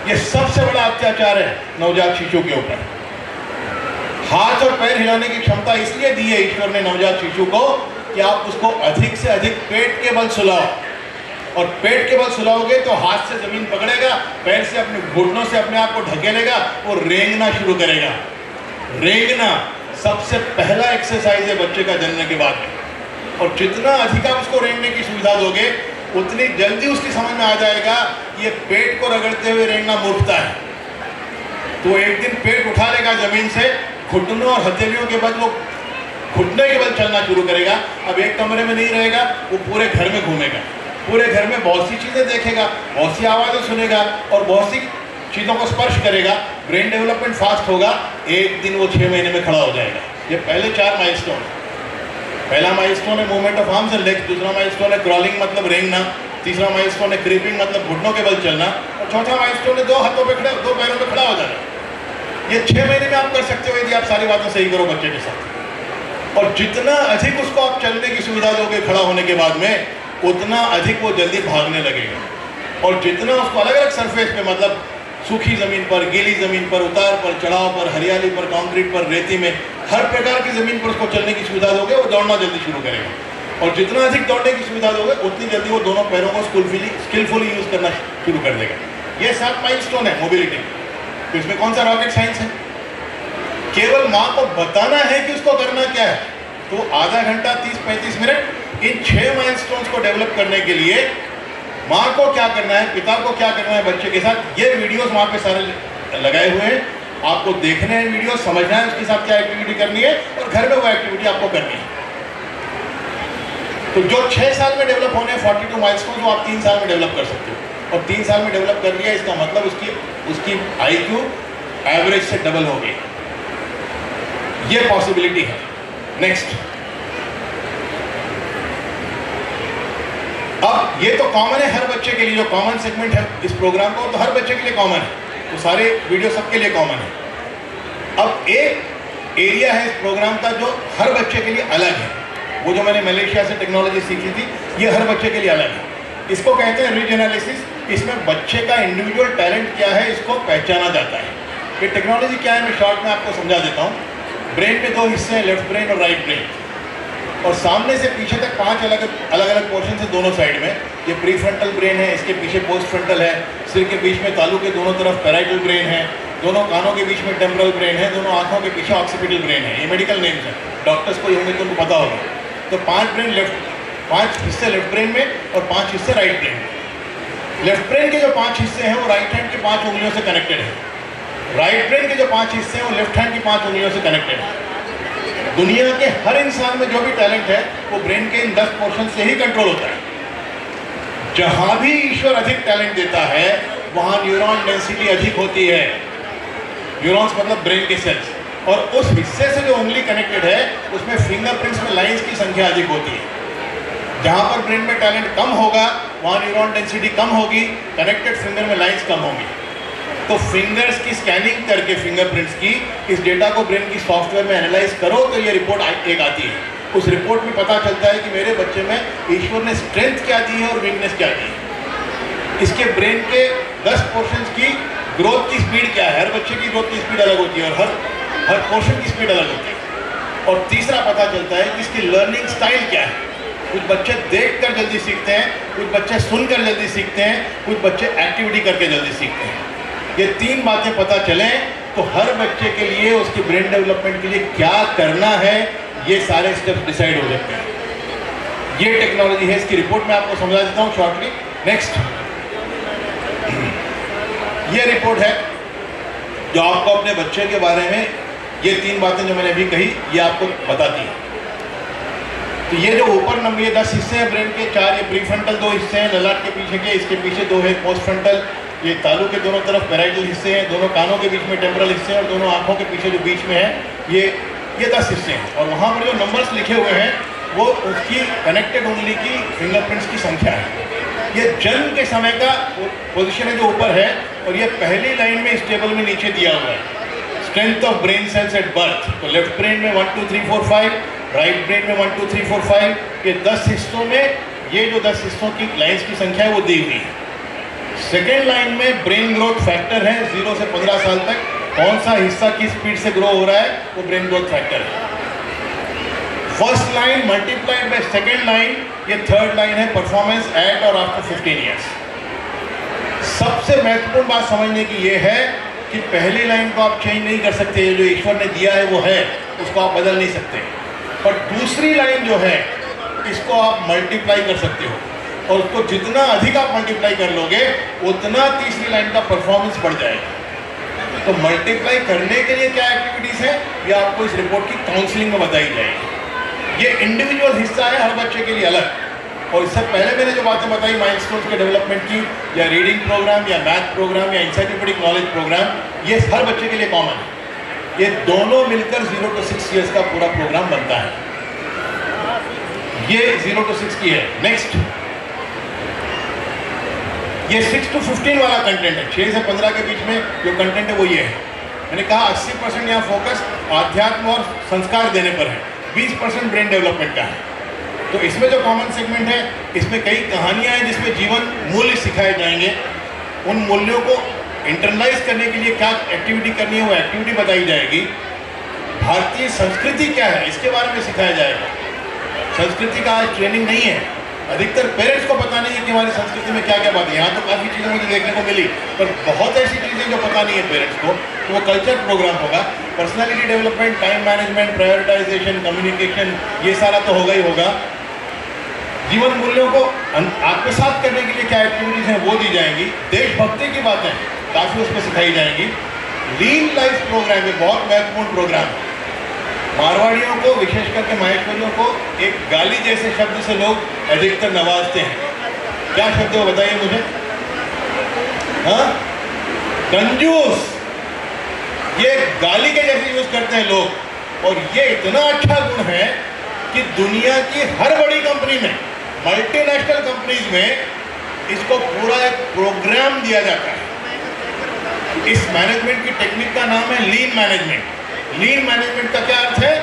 ये सबसे बड़ा अत्याचार है नवजात शिशु के ऊपर। हाथ और पैर हिलाने की क्षमता इसलिए दी है ईश्वर ने नवजात शिशु को कि आप उसको अधिक से अधिक पेट के बल सुलाओ, और पेट के बल सुलाओगे तो हाथ से जमीन पकड़ेगा, पैर से अपने घुटनों से अपने आप को ढकेलेगा, वो रेंगना शुरू करेगा। रेंगना सबसे पहला एक्सरसाइज है बच्चे का जन्म के बाद में। और जितना अधिक आप उसको रेंगने की सुविधा दोगे, उतनी जल्दी उसकी समझ में आ जाएगा ये पेट को रगड़ते हुए रेंगना मूर्खता है। तो एक दिन पेट उठा लेगा जमीन से, घुटनों और हथेलियों के बल वो घुटने के बल चलना शुरू करेगा। अब एक कमरे में नहीं रहेगा, वो पूरे घर में घूमेगा, पूरे घर में बहुत सी चीज़ें देखेगा, बहुत सी आवाज़ें सुनेगा, और बहुत सी चीज़ों को स्पर्श करेगा। ब्रेन डेवलपमेंट फास्ट होगा, एक दिन वो 6 महीने में खड़ा हो जाएगा। ये पहले 4 माइलस्टोन। पहला माइलस्टोन है movement of arms and legs, दूसरा माइलस्टोन है क्रॉलिंग मतलब रेंगना, तीसरा माइलस्टोन है क्रीपिंग मतलब घुटनों के बल चलना, और चौथा माइलस्टोन है 2 हाथों पे खड़े, 2 पैरों पे खड़ा हो जाना। ये 6 महीने में आप कर सकते हो यदि आप सारी बातें सही करो बच्चे के साथ। और जितना अधिक उसको आप चलने की सुविधा दोगे खड़ा होने के बाद में, उतना अधिक वो जल्दी भागने लगेगा। और जितना उसको अलग अलग सरफेस पे, मतलब सूखी ज़मीन पर, गीली ज़मीन पर, उतार पर, चढ़ाव पर, हरियाली पर, कंक्रीट पर, रेती में, हर प्रकार की ज़मीन पर उसको चलने की सुविधा दोगे, वो दौड़ना जल्दी शुरू करेगा। और जितना अधिक दौड़ने की सुविधा दोगे, उतनी जल्दी वो दोनों पैरों को स्किलफुली यूज़ करना शुरू कर देगा। ये 7 माइलस्टोन है मोबिलिटी। तो इसमें कौन सा रॉकेट साइंस है? केवल माँ को बताना है कि उसको करना क्या है। तो आधा घंटा 30-35 मिनट इन 6 माइलस्टोन्स को डेवलप करने के लिए माँ को क्या करना है, पिता को क्या करना है बच्चे के साथ, ये वीडियोस वहाँ पे सारे लगाए हुए हैं। आपको देखने हैं वीडियो, समझना है उसके साथ क्या एक्टिविटी करनी है, और घर में वो एक्टिविटी आपको करनी है। तो जो 6 साल में डेवलप होने 42 माइलस्टोन्स, वो आप 3 साल में डेवलप कर सकते हो। और 3 साल में डेवलप कर लिया, इसका मतलब उसकी IQ एवरेज से डबल हो गई। ये पॉसिबिलिटी है। नेक्स्ट, अब ये तो कॉमन है हर बच्चे के लिए, जो कॉमन सेगमेंट है इस प्रोग्राम को, तो हर बच्चे के लिए कॉमन है, तो सारे वीडियो सबके लिए कॉमन है। अब एक एरिया है इस प्रोग्राम का जो हर बच्चे के लिए अलग है, वो जो मैंने मलेशिया से टेक्नोलॉजी सीखी थी, ये हर बच्चे के लिए अलग है। इसको कहते हैं रिच एनालिसिस। इसमें बच्चे का इंडिविजुअल टैलेंट क्या है इसको पहचाना जाता है। ये टेक्नोलॉजी क्या है, मैं शॉर्ट में आपको समझा देता हूँ। ब्रेन में 2 हिस्से हैं, लेफ्ट ब्रेन और राइट ब्रेन, और सामने से पीछे तक 5 अलग अलग पोर्शन है दोनों साइड में। ये प्री फ्रंटल ब्रेन है, इसके पीछे पोस्ट फ्रंटल है, सिर के बीच में तालू के दोनों तरफ पैराइटल ब्रेन है, दोनों कानों के बीच में टेम्पोरल ब्रेन है, दोनों आंखों के पीछे ऑक्सीपिटल ब्रेन है। ये मेडिकल नेम्स हैं, डॉक्टर्स को ये होंगे तो उनको पता होगा। तो 5 हिस्से लेफ्ट ब्रेन में और 5 हिस्से राइट ब्रेन में। लेफ्ट ब्रेन के जो 5 हिस्से हैं वो राइट हैंड की 5 उंगलियों से कनेक्टेड है। राइट ब्रेन के जो 5 हिस्से हैं वो लेफ्ट हैंड की 5 उंगलियों से कनेक्टेड है। दुनिया के हर इंसान में जो भी टैलेंट है वो ब्रेन के इन 10 पोर्शन से ही कंट्रोल होता है। जहां भी ईश्वर अधिक टैलेंट देता है वहां न्यूरॉन डेंसिटी अधिक होती है। न्यूरॉन्स मतलब ब्रेन के सेल्स, और उस हिस्से से जो उंगली कनेक्टेड है उसमें फिंगरप्रिंट्स में लाइंस की संख्या अधिक होती है। जहां पर ब्रेन में टैलेंट कम होगा वहां न्यूरॉन डेंसिटी कम होगी, कनेक्टेड फिंगर में लाइंस कम होंगी। तो फिंगर्स की स्कैनिंग करके फिंगरप्रिंट्स की इस डेटा को ब्रेन की सॉफ्टवेयर में एनालाइज करो तो ये रिपोर्ट एक आती है। उस रिपोर्ट में पता चलता है कि मेरे बच्चे में ईश्वर ने स्ट्रेंथ क्या दी है और वीकनेस क्या दी है। इसके ब्रेन के 10 पोर्शंस की ग्रोथ की स्पीड क्या है, हर बच्चे की ग्रोथ की स्पीड अलग होती है और हर पोर्शन की स्पीड अलग होती है। और तीसरा पता चलता है कि इसकी लर्निंग स्टाइल क्या है। कुछ बच्चे देखकर जल्दी सीखते हैं, कुछ बच्चे सुनकर जल्दी सीखते हैं, कुछ बच्चे एक्टिविटी करके जल्दी सीखते हैं। ये 3 बातें पता चलें तो हर बच्चे के लिए उसके ब्रेन डेवलपमेंट के लिए क्या करना है, ये सारे स्टेप्स डिसाइड हो जाते हैं। ये टेक्नोलॉजी है, इसकी रिपोर्ट मैं आपको समझा देता हूँ शॉर्टली। नेक्स्ट, ये रिपोर्ट है जो आपको अपने बच्चे के बारे में ये 3 बातें जो मैंने अभी कही ये आपको बताती है। तो ये जो ऊपर नंबर ये 10 हिस्से हैं ब्रेन के, 4 ये प्रीफ्रंटल 2 हिस्से हैं ललाट के पीछे के, इसके पीछे 2 है पोस्ट फ्रंटल, ये तालू के दोनों तरफ पैराइटल हिस्से हैं, दोनों कानों के बीच में टेम्पोरल हिस्से हैं और दोनों आंखों के पीछे जो बीच में है ये 10 हिस्से हैं। और वहाँ पर जो नंबर्स लिखे हुए हैं वो उसकी कनेक्टेड उंगली की फिंगरप्रिंट्स की संख्या है। ये जन्म के समय का पोजीशन है जो ऊपर है और ये पहली लाइन में इस टेबल में नीचे दिया हुआ है। Strength of brain cells at birth, तो लेफ्ट ब्रेन में 1 2 3 4 5, राइट ब्रेन में 1 2 3 4 5, ये 10 हिस्सों में ये जो 10 हिस्सों की लाइंस की संख्या है वो दी हुई है। सेकेंड लाइन में ब्रेन ग्रोथ फैक्टर है, 0 से 15 साल तक कौन सा हिस्सा किस स्पीड से ग्रो हो रहा है वो ब्रेन ग्रोथ फैक्टर है। First line multiplied by second line, ये थर्ड लाइन है परफॉर्मेंस एट और आफ्टर 15 ईयर्स। सबसे महत्वपूर्ण बात समझने की ये है कि पहली लाइन को आप चेंज नहीं कर सकते, जो ईश्वर ने दिया है वो है, उसको आप बदल नहीं सकते। और दूसरी लाइन जो है इसको आप मल्टीप्लाई कर सकते हो और उसको जितना अधिक आप मल्टीप्लाई कर लोगे उतना तीसरी लाइन का परफॉर्मेंस बढ़ जाएगा। तो मल्टीप्लाई करने के लिए क्या एक्टिविटीज़ है ये आपको इस रिपोर्ट की काउंसलिंग में बताई जाएगी। ये इंडिविजुअल हिस्सा है हर बच्चे के लिए अलग। और इससे पहले मैंने जो बातें बताई माइलस्टोन्स के डेवलपमेंट की, या रीडिंग प्रोग्राम या मैथ प्रोग्राम या इंसाइक्लोपीडिक नॉलेज प्रोग्राम, ये हर बच्चे के लिए कॉमन है। ये दोनों मिलकर 0 to 6 ईयर्स का पूरा प्रोग्राम बनता है। ये 0 to 6 की है। नेक्स्ट, ये 6 to 15 वाला कंटेंट है, 6 से 15 के बीच में जो कंटेंट है वो ये है। मैंने कहा 80% यहाँ फोकस आध्यात्म और संस्कार देने पर है, 20% ब्रेन डेवलपमेंट का है। तो इसमें जो कॉमन सेगमेंट है इसमें कई कहानियाँ हैं जिसमें जीवन मूल्य सिखाए जाएंगे। उन मूल्यों को इंटरनलाइज करने के लिए क्या एक्टिविटी करनी है वो एक्टिविटी बताई जाएगी। भारतीय संस्कृति क्या है इसके बारे में सिखाया जाएगा। संस्कृति का आज ट्रेनिंग नहीं है, अधिकतर पेरेंट्स को पता नहीं है कि हमारी संस्कृति में क्या क्या बात है। यहाँ तो काफ़ी चीज़ें मुझे देखने को मिली, पर बहुत ऐसी चीज़ें जो पता नहीं है पेरेंट्स को, तो वो कल्चर प्रोग्राम होगा। Personality development, time management, prioritisation, communication, ये सारा तो होगा ही होगा। जीवन मूल्यों को आत्मसात करने के लिए क्या एक्टिविटीज़ हैं वो दी जाएंगी। देशभक्ति की बातें काफ़ी उसमें सिखाई जाएंगी। लीन लाइफ प्रोग्राम है, बहुत महत्वपूर्ण प्रोग्राम है। मारवाड़ियों को, विशेष करके माहेश्वरियों को एक गाली जैसे शब्द से लोग अधिकतर नवाजते हैं। क्या शब्द है वो बताइए मुझे। हाँ, कंजूस, ये गाली के जैसे यूज करते हैं लोग। और ये इतना अच्छा गुण है कि दुनिया की हर बड़ी कंपनी में, मल्टीनेशनल कंपनीज में इसको पूरा एक प्रोग्राम दिया जाता है। इस मैनेजमेंट की टेक्निक का नाम है लीन मैनेजमेंट। लीन मैनेजमेंट का क्या अर्थ है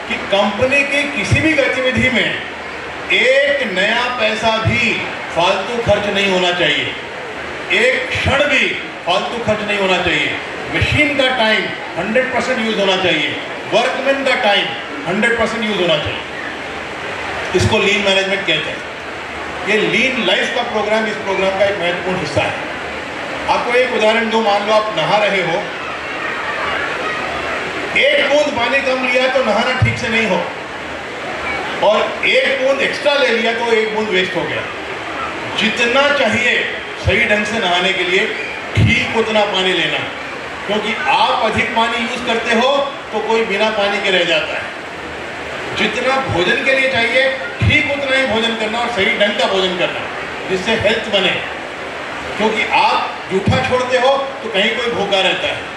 कि कंपनी की किसी भी गतिविधि में एक नया पैसा भी फालतू खर्च नहीं होना चाहिए, एक क्षण भी फालतू खर्च नहीं होना चाहिए। मशीन का टाइम 100% यूज होना चाहिए, वर्कमैन का टाइम 100% यूज होना चाहिए। इसको लीन मैनेजमेंट कहते हैं। ये लीन लाइफ का प्रोग्राम इस प्रोग्राम का एक महत्वपूर्ण हिस्सा है। आपको एक उदाहरण दो, मान लो आप नहा रहे हो, एक बूंद पानी कम लिया तो नहाना ठीक से नहीं हो, और एक बूंद एक्स्ट्रा ले लिया तो एक बूंद वेस्ट हो गया। जितना चाहिए सही ढंग से नहाने के लिए ठीक उतना पानी लेना, क्योंकि आप अधिक पानी यूज करते हो तो कोई बिना पानी के रह जाता है। जितना भोजन के लिए चाहिए ठीक उतना ही भोजन करना और सही ढंग का भोजन करना, जिससे हेल्थ बने। क्योंकि आप जूठा छोड़ते हो तो कहीं कोई भूखा रहता है।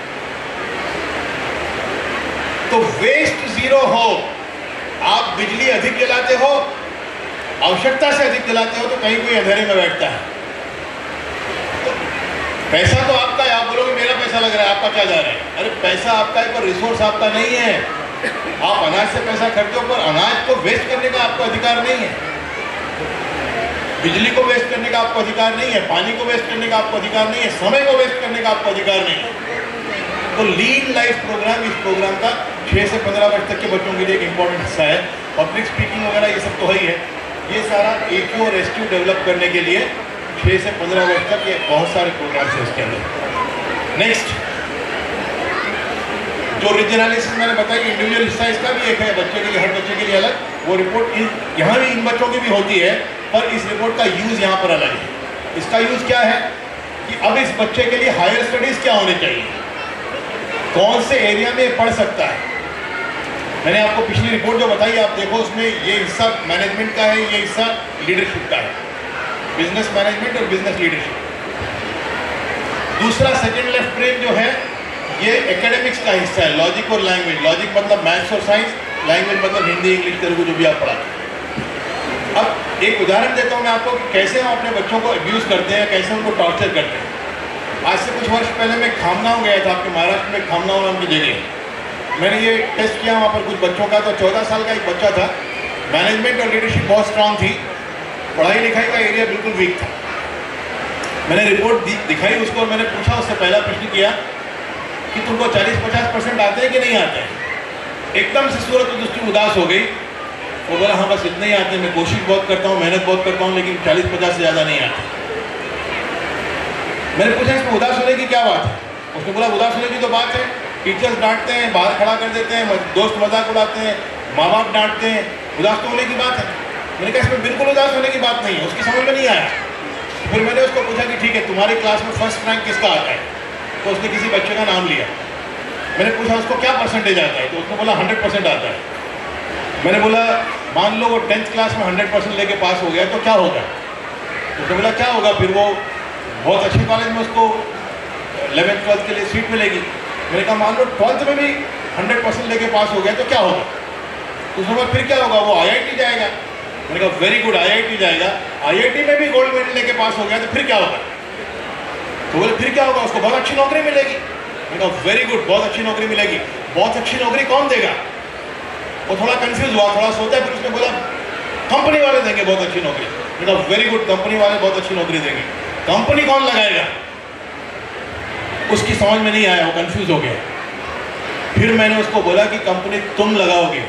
तो वेस्ट जीरो हो, आप बिजली अधिक जलाते हो, आवश्यकता से अधिक जलाते हो तो कहीं कोई अंधेरे में बैठता है। तो पैसा तो आपका है, आप बोलोगे मेरा पैसा लग रहा है, आपका क्या जा रहा है? अरे पैसा आपका है पर रिसोर्स आपका नहीं है। आप अनाज से पैसा खर्चो, पर अनाज को वेस्ट करने का आपको अधिकार नहीं है, बिजली को वेस्ट करने का आपको अधिकार नहीं है, पानी को वेस्ट करने का आपको अधिकार नहीं है, समय को वेस्ट करने का आपको अधिकार नहीं है। तो लीन लाइफ प्रोग्राम इस प्रोग्राम का 6 से 15 वर्ष तक के बच्चों के लिए एक इंपॉर्टेंट हिस्सा है। पब्लिक स्पीकिंग वगैरह ये सब तो है ही है। ये सारा EQ और SQ डेवलप करने के लिए 6 से 15 वर्ष तक ये बहुत सारे प्रोग्राम्स हैं इसके अंदर। नेक्स्ट, जो रीजनलिसिस मैंने बताया कि इंडिविजुअल हिस्सा इसका भी एक है, बच्चे के लिए, हर बच्चे के लिए अलग। वो रिपोर्ट यहाँ भी इन बच्चों की भी होती है, पर इस रिपोर्ट का यूज़ यहाँ पर अलग है। इसका यूज़ क्या है कि अब इस बच्चे के लिए हायर स्टडीज़ क्या होने चाहिए, कौन से एरिया में पढ़ सकता है। मैंने आपको पिछली रिपोर्ट जो बताई आप देखो, उसमें ये हिस्सा मैनेजमेंट का है, ये हिस्सा लीडरशिप का है, बिजनेस मैनेजमेंट और बिजनेस लीडरशिप। दूसरा सेकंड लेफ्ट ब्रेन जो है ये एकेडमिक्स का हिस्सा है, लॉजिक और लैंग्वेज। लॉजिक मतलब मैथ्स और साइंस, लैंग्वेज मतलब हिंदी, इंग्लिश, तेलुगु जो भी आप पढ़ाते हैं। अब एक उदाहरण देता हूँ मैं आपको कि कैसे हम अपने बच्चों को अब्यूज़ करते हैं, कैसे उनको टॉर्चर करते हैं। आज से कुछ वर्ष पहले मैं खामगांव गया था, आपके महाराष्ट्र में खामगांव नाम की जगह। मैंने ये टेस्ट किया वहाँ पर कुछ बच्चों का, तो 14 साल का एक बच्चा था, मैनेजमेंट और लीडरशिप बहुत स्ट्रांग थी, पढ़ाई लिखाई का एरिया बिल्कुल वीक था। मैंने रिपोर्ट दिखाई उसको और मैंने पूछा, उससे पहला प्रश्न किया कि तुमको 40-50% आते हैं कि नहीं आते हैं। एकदम से सूरत उसकी उदास हो गई। वो बोला हाँ बस इतने ही आते हैं, मैं कोशिश बहुत करता हूँ, मेहनत बहुत करता हूँ, लेकिन 40-50 से ज़्यादा नहीं आते। मैंने पूछा इसमें उदास होने की क्या बात है। उसने बोला उदास होने की तो बात है, टीचर्स डांटते हैं, बाहर खड़ा कर देते हैं, दोस्त मजाक उड़ाते हैं, माँ बाप डांटते हैं, उदास तो होने की बात है। मैंने कहा इसमें बिल्कुल उदास होने की बात नहीं है। उसकी समझ में नहीं आया। फिर मैंने उसको पूछा कि ठीक है तुम्हारी क्लास में फर्स्ट रैंक किसका आता है, तो उसने किसी बच्चे का नाम लिया। मैंने पूछा उसको क्या परसेंटेज आता है, तो उसने बोला 100% आता है। मैंने बोला मान लो वो 10th क्लास में 100% लेके पास हो गया तो क्या होगा। उसने बोला क्या होगा, फिर वो बहुत अच्छे कॉलेज में उसको 11th 12th के लिए सीट मिलेगी। मैंने कहा मान लो 12th में भी 100% लेके पास हो गया तो क्या होगा। तो उसने बोला फिर क्या होगा, वो IIT जाएगा। मैंने कहा वेरी गुड, IIT जाएगा, IIT में भी गोल्ड मेडल लेके पास हो गया तो फिर क्या होगा। तो बोले फिर क्या होगा, उसको बहुत अच्छी नौकरी मिलेगी। मैंने कहा वेरी गुड, बहुत अच्छी नौकरी मिलेगी। बहुत अच्छी नौकरी कौन देगा। वो थोड़ा कंफ्यूज हुआ, थोड़ा सोचा, फिर उसने बोला कंपनी वाले देंगे बहुत अच्छी नौकरी। मैंने कहा वेरी गुड, कंपनी वाले बहुत अच्छी नौकरी देंगे। कंपनी कौन लगाएगा, उसकी समझ में नहीं आया, वो कंफ्यूज हो गया। फिर मैंने उसको बोला कि कंपनी तुम लगाओगे,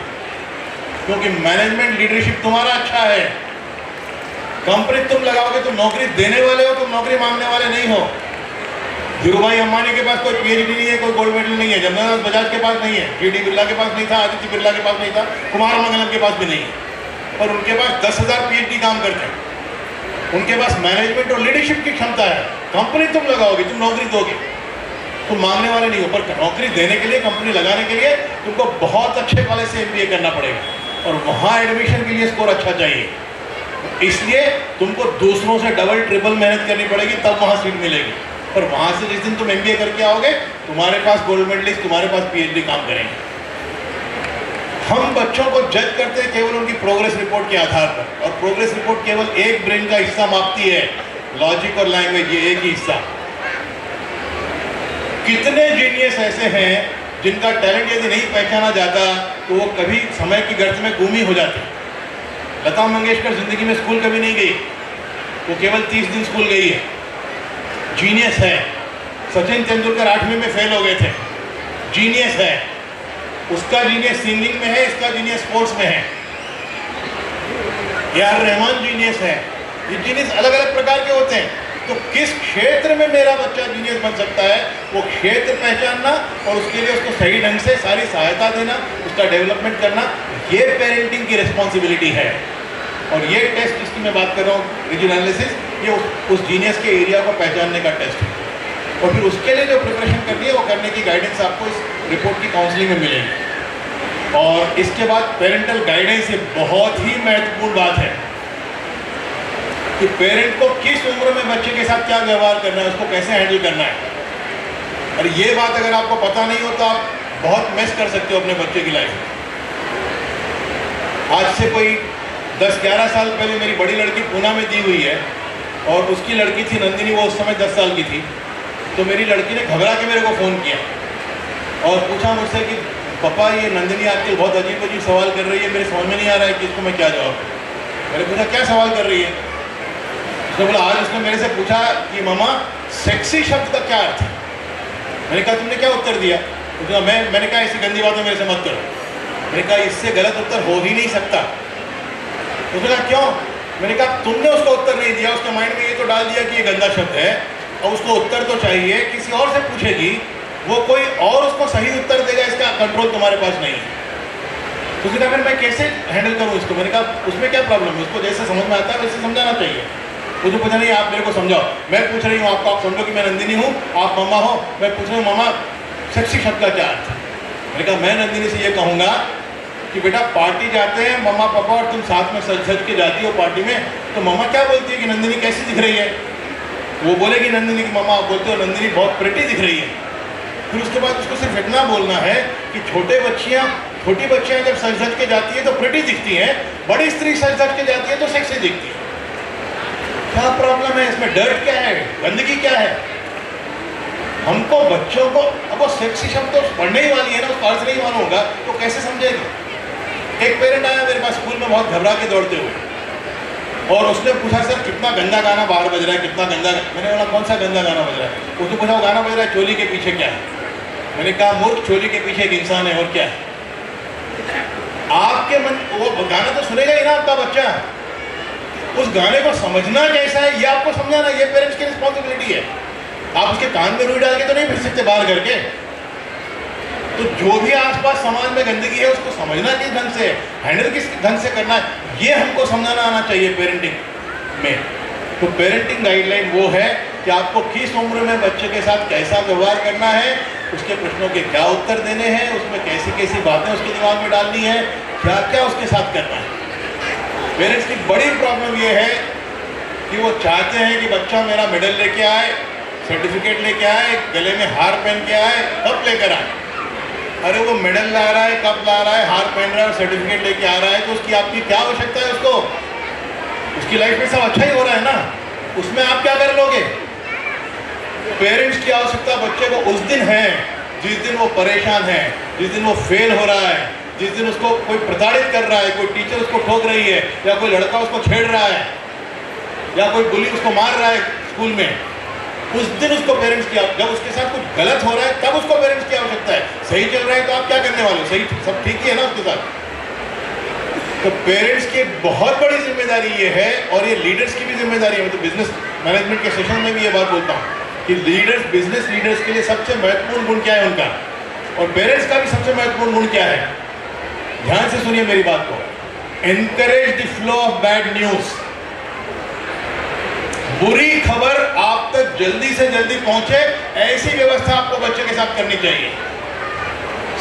क्योंकि मैनेजमेंट लीडरशिप तुम्हारा अच्छा है। कंपनी तुम लगाओगे, तुम नौकरी देने वाले हो, तुम नौकरी मांगने वाले नहीं हो। धीरूभाई अंबानी के पास कोई PhD नहीं है, कोई गोल्ड मेडल नहीं है, जमनादास बजाज के पास नहीं है, GD बिरला के पास नहीं था, आदित्य बिरला के पास नहीं था, कुमार मंगलम के पास भी नहीं है, और उनके पास 10,000 PhD काम करते हैं। उनके पास मैनेजमेंट और लीडरशिप की क्षमता है। कंपनी तुम लगाओगे, तुम नौकरी दोगे, तुम मांगने वाले नहीं हो। पर नौकरी देने के लिए, कंपनी लगाने के लिए तुमको बहुत अच्छे कॉलेज से MBA करना पड़ेगा, और वहाँ एडमिशन के लिए स्कोर अच्छा चाहिए। इसलिए तुमको दूसरों से डबल ट्रिपल मेहनत करनी पड़ेगी, तब वहाँ सीट मिलेगी। पर वहाँ से जिस दिन तुम MBA करके आओगे, तुम्हारे पास गोल्ड मेडलिस्ट, तुम्हारे पास PhD काम करेंगे। हम बच्चों को जज करते हैं केवल उनकी प्रोग्रेस रिपोर्ट के आधार पर, और प्रोग्रेस रिपोर्ट केवल एक ब्रेन का हिस्सा मापती है, लॉजिक और लैंग्वेज, ये एक ही हिस्सा। कितने जीनियस ऐसे हैं जिनका टैलेंट यदि नहीं पहचाना जाता तो वो कभी समय की गर्त में गुम ही हो जाते। लता मंगेशकर जिंदगी में स्कूल कभी नहीं गई, वो केवल 30 दिन स्कूल गई है, जीनियस है। सचिन तेंदुलकर 8वीं में फेल हो गए थे, जीनियस है। उसका जीनियस सिंगिंग में है, इसका जीनियस स्पोर्ट्स में है। AR रहमान जीनियस है। ये जीनियस अलग अलग प्रकार के होते हैं। तो किस क्षेत्र में मेरा बच्चा जीनियस बन सकता है, वो क्षेत्र पहचानना और उसके लिए उसको सही ढंग से सारी सहायता देना, उसका डेवलपमेंट करना, ये पेरेंटिंग की रिस्पॉन्सिबिलिटी है। और ये टेस्ट जिसकी मैं बात कर रहा हूँ, रीजन एनालिसिस, ये उस जीनियस के एरिया को पहचानने का टेस्ट है। और फिर उसके लिए जो प्रिपरेशन करनी है वो करने की गाइडेंस आपको इस रिपोर्ट की काउंसलिंग में मिलेगी। और इसके बाद पेरेंटल गाइडेंस, ये बहुत ही महत्वपूर्ण बात है कि पेरेंट को किस उम्र में बच्चे के साथ क्या व्यवहार करना है, उसको कैसे हैंडल करना है। और ये बात अगर आपको पता नहीं हो तो आप बहुत मिस कर सकते हो अपने बच्चे की लाइफ में। आज से कोई 10-11 साल पहले मेरी बड़ी लड़की पूना में दी हुई है, और उसकी लड़की थी नंदिनी, वो उस समय 10 साल की थी। तो मेरी लड़की ने घबरा के मेरे को फ़ोन किया और पूछा मुझसे कि पापा ये नंदिनी आजकल बहुत अजीब अजीब सवाल कर रही है, मेरे समझ में नहीं आ रहा है कि इसको मैं क्या जवाब दूं। मैंने पूछा क्या सवाल कर रही है? उसने बोला आज उसने मेरे से पूछा कि मामा सेक्सी शब्द का क्या अर्थ है। मैंने कहा तुमने क्या उत्तर दिया? उसने कहा मैंने कहा ऐसी गंदी बातें मेरे से मत करो। मैंने कहा इससे गलत उत्तर हो ही नहीं सकता। उसने कहा क्यों? मैंने कहा तुमने उसको उत्तर नहीं दिया, उसके माइंड में ये तो डाल दिया कि ये गंदा शब्द है, और उसको उत्तर तो चाहिए, किसी और से पूछेगी, वो कोई और उसको सही उत्तर देगा, इसका कंट्रोल तुम्हारे पास नहीं है। तो उसने कहा फिर मैं कैसे हैंडल करूँ इसको? मैंने कहा उसमें क्या प्रॉब्लम है, उसको जैसे समझ में आता है वैसे समझाना चाहिए। मुझे पूछा नहीं आप मेरे को समझाओ, मैं पूछ रही हूँ आपको, आप समझो कि मैं नंदिनी हूँ, आप मम्मा हो, मैं पूछ रही हूँ मामा सेक्सी शब्द का क्या अर्थ है? मैंने कहा मैं नंदिनी से ये कहूँगा कि बेटा पार्टी जाते हैं मम्मा पापा और तुम साथ में सज सज के जाती हो पार्टी में, तो मम्मा क्या बोलती है कि नंदिनी कैसी दिख रही है? वो बोलेगी नंदिनी की मम्मा आप बोलते हो नंदिनी बहुत प्रिटी दिख रही है। फिर उसके बाद उसको सिर्फ इतना बोलना है कि छोटी बच्चियाँ जब सज सज के जाती है तो प्रिटी दिखती हैं, बड़ी स्त्री सज सज के जाती है तो सेक्सी दिखती है। क्या प्रॉब्लम है इसमें? डर्ट क्या है, गंदगी क्या है? हमको बच्चों को, अब वो सेक्सी शब्द तो पढ़ने ही वाली है ना, उसको अर्थ नहीं मालूम होगा तो कैसे समझेगी? एक पेरेंट आया मेरे पास स्कूल में बहुत घबरा के दौड़ते हुए, और उसने पूछा सर कितना गंदा गाना बाहर बज रहा है, कितना गंदा। मैंने बोला कौन सा गंदा गाना बज रहा है? उसने पूछा वो गाना बज रहा है चोली के पीछे क्या है। मैंने कहा मूर्ख, चोली के पीछे एक इंसान है और क्या है। आपके मन, वो गाना तो सुनेगा ही ना आपका बच्चा, उस गाने को समझना कैसा है ये आपको समझाना, ये पेरेंट्स की रिस्पॉन्सिबिलिटी है। आप उसके कान में रुई डाल के तो नहीं फिर सकते बाहर करके। तो जो भी आसपास समाज में गंदगी है उसको समझना किस ढंग से, हैंडल किस ढंग से करना है, ये हमको समझाना आना चाहिए पेरेंटिंग में। तो पेरेंटिंग गाइडलाइन वो है कि आपको किस उम्र में बच्चे के साथ कैसा व्यवहार करना है, उसके प्रश्नों के क्या उत्तर देने हैं, उसमें कैसी कैसी बातें उसके दिमाग में डालनी है, क्या क्या उसके साथ करना है। पेरेंट्स की बड़ी प्रॉब्लम ये है कि वो चाहते हैं कि बच्चा मेरा मेडल लेके आए, सर्टिफिकेट लेके आए, गले में हार पहन के आए, कप लेकर आए। अरे वो मेडल ला रहा है, कप ला रहा है, हार पहन रहा है, सर्टिफिकेट लेके आ रहा है, तो उसकी आपकी क्या आवश्यकता है? उसको उसकी लाइफ में सब अच्छा ही हो रहा है ना, उसमें आप क्या कर लोगे? पेरेंट्स की आवश्यकता बच्चे को उस दिन है जिस दिन वो परेशान है, जिस दिन वो फेल हो रहा है, जिस दिन उसको कोई प्रताड़ित कर रहा है, कोई टीचर उसको ठोक रही है, या कोई लड़का उसको छेड़ रहा है, या कोई बुली उसको मार रहा है स्कूल में, उस दिन उसको पेरेंट्स की, जब उसके साथ कुछ गलत हो रहा है तब उसको पेरेंट्स की आवश्यकता है। सही चल रहा है तो आप क्या करने वाले हो? सही सब ठीक ही है ना उसके साथ। तो पेरेंट्स की बहुत बड़ी जिम्मेदारी ये है, और ये लीडर्स की भी जिम्मेदारी है। मैं तो बिजनेस मैनेजमेंट के सेशन में भी ये बात बोलता हूँ कि लीडर्स, बिजनेस लीडर्स के लिए सबसे महत्वपूर्ण गुण क्या है उनका, और पेरेंट्स का भी सबसे महत्वपूर्ण गुण क्या है? ध्यान से सुनिए मेरी बात को। Encourage the flow of bad news. बुरी खबर आप तक जल्दी से जल्दी पहुंचे, ऐसी व्यवस्था आपको बच्चे के साथ करनी चाहिए।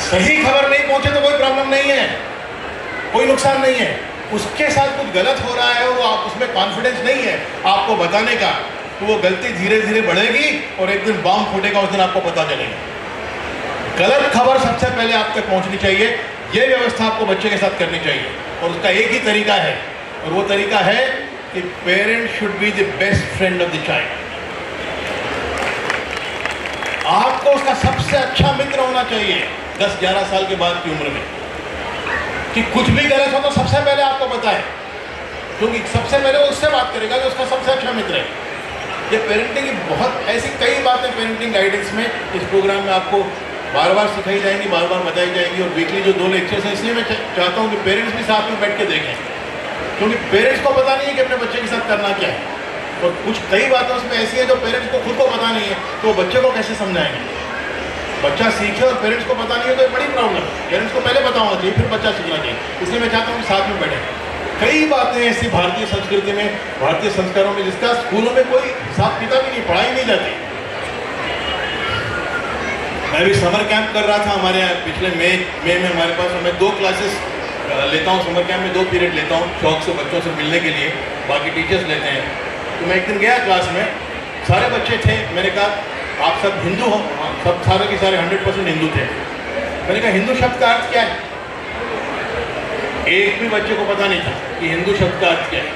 सही खबर नहीं पहुंचे तो कोई प्रॉब्लम नहीं है, कोई नुकसान नहीं है। उसके साथ कुछ गलत हो रहा है, वो आप उसमें कॉन्फिडेंस नहीं है आपको बताने का, तो वो गलती धीरे धीरे बढ़ेगी और एक दिन बम फूटेगा, उस दिन आपको पता चलेगा। गलत खबर सबसे पहले आप तक पहुंचनी चाहिए, ये व्यवस्था आपको बच्चे के साथ करनी चाहिए। और उसका एक ही तरीका है, और वो तरीका है कि parent should be the best friend of the child. आपको उसका सबसे अच्छा मित्र होना चाहिए 10-11 साल के बाद की उम्र में, कि कुछ भी गलत हो तो सबसे पहले आपको बताए, क्योंकि सबसे पहले वो उससे बात करेगा जो उसका सबसे अच्छा मित्र है। ये पेरेंटिंग की बहुत ऐसी कई बातें पेरेंटिंग गाइडेंस में इस प्रोग्राम में आपको बार बार सिखाई जाएंगी, बार बार बताई जाएंगी। और वीकली जो 2 लेक्चर्स हैं, इसलिए मैं चाहता हूँ कि पेरेंट्स भी साथ में बैठ के देखें, क्योंकि पेरेंट्स को पता नहीं है कि अपने बच्चे के साथ करना क्या है, और कुछ कई बातें उसमें ऐसी हैं जो पेरेंट्स को खुद को पता नहीं है, तो बच्चे को कैसे समझाएंगे? बच्चा सीखे और पेरेंट्स को पता नहीं है तो ये बड़ी प्रॉब्लम है। पेरेंट्स को पहले पता होना चाहिए, फिर बच्चा सीखना चाहिए। इसलिए मैं चाहता हूँ कि साथ में बैठें। कई बातें ऐसी भारतीय संस्कृति में, भारतीय संस्कारों में, जिसका स्कूलों में कोई हिसाब किताब ही नहीं, पढ़ाई नहीं जाती। मैं भी समर कैंप कर रहा था हमारे यहाँ पिछले मई में हमारे पास, और मैं 2 क्लासेस लेता हूँ समर कैंप में, 2 पीरियड लेता हूँ शौक से बच्चों से मिलने के लिए, बाकी टीचर्स लेते हैं। तो मैं एक दिन गया क्लास में, सारे बच्चे थे, मैंने कहा आप सब हिंदू हो? सब सारे के सारे 100% हिंदू थे। मैंने कहा हिंदू शब्द का अर्थ क्या है? एक भी बच्चे को पता नहीं था कि हिंदू शब्द का अर्थ क्या है।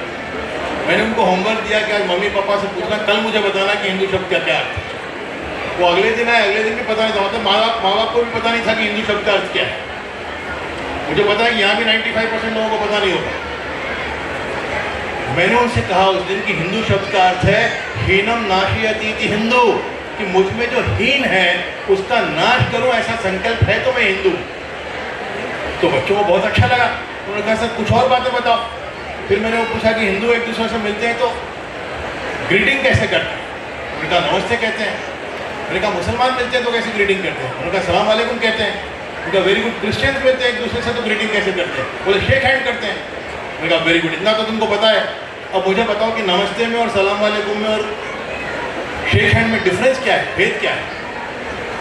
मैंने उनको होमवर्क दिया कि आज मम्मी पापा से पूछना, कल मुझे बताना कि हिंदू शब्द का क्या अर्थ है। वो अगले दिन आए, अगले दिन भी पता नहीं था, मतलब माँ बाप को भी पता नहीं था कि हिंदू शब्द का अर्थ क्या है। मुझे पता है कि यहाँ भी 95% लोगों को पता नहीं होता। मैंने उनसे कहा उस दिन कि हिंदू शब्द का अर्थ है हीनम नाशयति इति हिंदू, कि मुझ में जो हीन है उसका नाश करूं, ऐसा संकल्प है तो मैं हिंदू। तो बच्चों को बहुत अच्छा लगा। उन्होंने कहा सर कुछ और बातें बताओ। फिर मैंने वो पूछा कि हिंदू एक दूसरे से मिलते हैं तो ग्रीटिंग कैसे करते हैं? उन्होंने कहा नमस्ते कहते हैं। मैंने कहा मुसलमान मिलते हैं तो कैसे ग्रीटिंग करते हैं? उन्होंने कहा सलाम वालेकुम कहते हैं। उनका वेरी गुड। क्रिश्चियंस मिलते हैं एक दूसरे से तो ग्रीटिंग कैसे करते हैं? बोले शेक हैंड करते हैं। मैंने कहा वेरी गुड, इतना तो तुमको पता है। अब मुझे बताओ कि नमस्ते में और सलाम वालेकुम में और शेक हैंड में डिफरेंस क्या है, भेद क्या है?